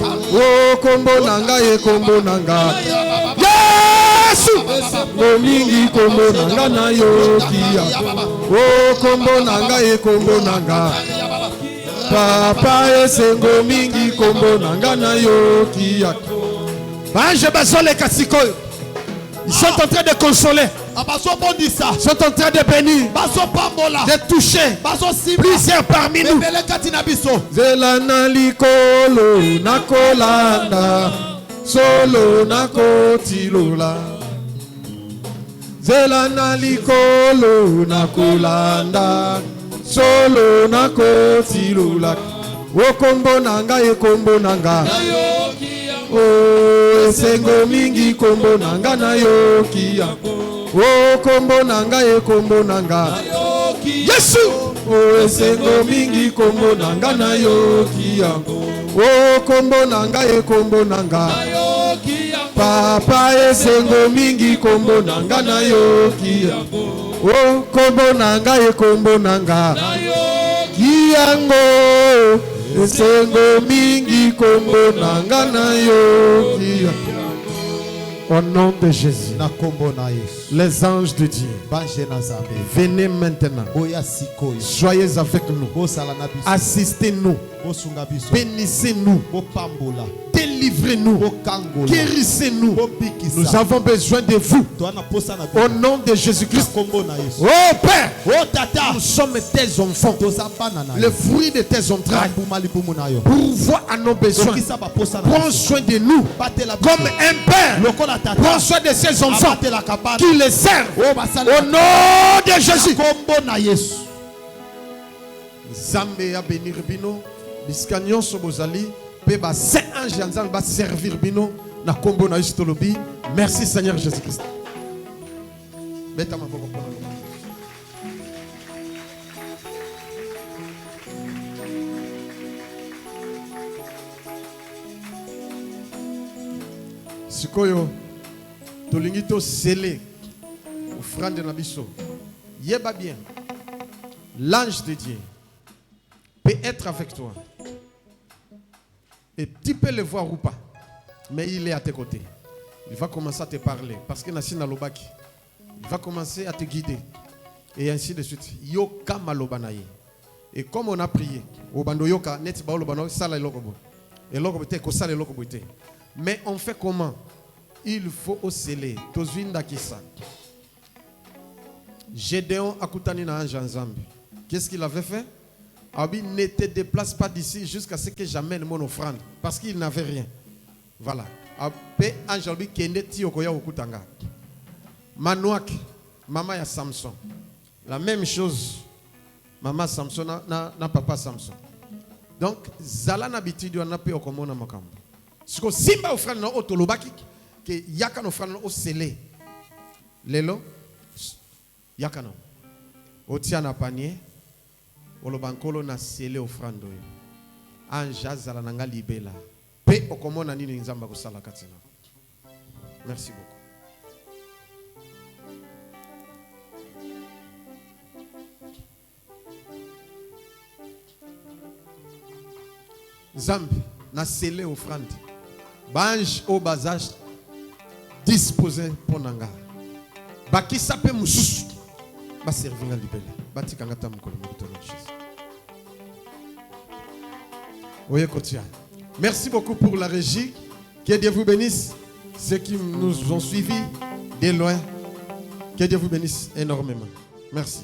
S2: Okombo nanga ekombo nanga. Yesu. Kombo mingi kombo nanga na yo kiyango. Okombo nanga ekombo nanga. Papa esengo mingi kombo nanga na yo kiyango. Bange bazole kasikoyo. Ils sont en train de consoler. Ils sont en train de bénir, de toucher plusieurs parmi nous. Zela na likolo na kolanda. Solo na kotilula. Zela na likolo na kolanda. Solo na kotilula. Okombo nanga ekombo nanga. Oh, esengo mingi kombo nanga na yo kiyango. Oh, kombo nanga ekombo nanga. Yesu. Oh, esengo mingi kombo nanga na yo kiyango. Oh, kombo nanga ekombo nanga. Papa esengo mingi kombo nanga na yo kiyango. Oh, kombo nanga ekombo nanga. Kiyango. Esengo mingi kombo nanga na yo kiyango. Au nom de Jésus, les anges de Dieu, venez maintenant. Soyez avec nous. Assistez-nous. Bénissez-nous. Délivrez-nous. Guérissez-nous. Nous avons besoin de vous. Au nom de Jésus-Christ. Oh Père, nous sommes tes enfants. Le fruit de tes entrailles. Pourvois à nos besoins. Prends soin de nous. Comme un père prends soin de ses enfants qui les servent. Au nom de Jésus. Zambé a bénir bino. Biskanyon sobozali. Peba saint ange yanzal va servir bino. Na kombo na istolobi. Merci Seigneur Jésus-Christ. Beta ma boko. Sikoyo. Tolingito sele. offrande na biso. Yeba bien. L'ange de Dieu peut être avec toi. Et tu peux le voir ou pas. Mais il est à tes côtés. Il va commencer à te parler. Parce que Nassina Lobaki. Il va commencer à te guider. Et ainsi de suite. Yoka malobanaye. Et comme on a prié, mais on fait comment? Il faut osciller. Gédéon Akutani na ange Nzambe. Qu'est-ce qu'il avait fait? Abi ne te déplace pas d'ici jusqu'à ce que j'amène mon offrande. Parce qu'il n'avait rien. Voilà. Après ange Abi kende ti okoya okutanga. Manouak, maman ya Samson. La même chose. Maman Samson na papa Samson. Donc zala na bitidi wana pe okomona makambo. Siko simba offrande na otolobaki que yaka offrande o scellé. Lelo yaka no. Otia na panier olobankolo na scellé offrande oyo. Anja zala nanga libela. Pe okomona nini nzamba ko sala katina. Merci beaucoup. Zambi, na scellé offrande. Banj au bazage disposé pour nanga. Baki sape mususu. Ba servir na libele. Bati kangata mukolo mukolo Jésus. Oye kotia. Merci beaucoup pour la régie. Que Dieu vous bénisse. Ceux qui nous ont suivis de loin. Que Dieu vous bénisse énormément. Merci.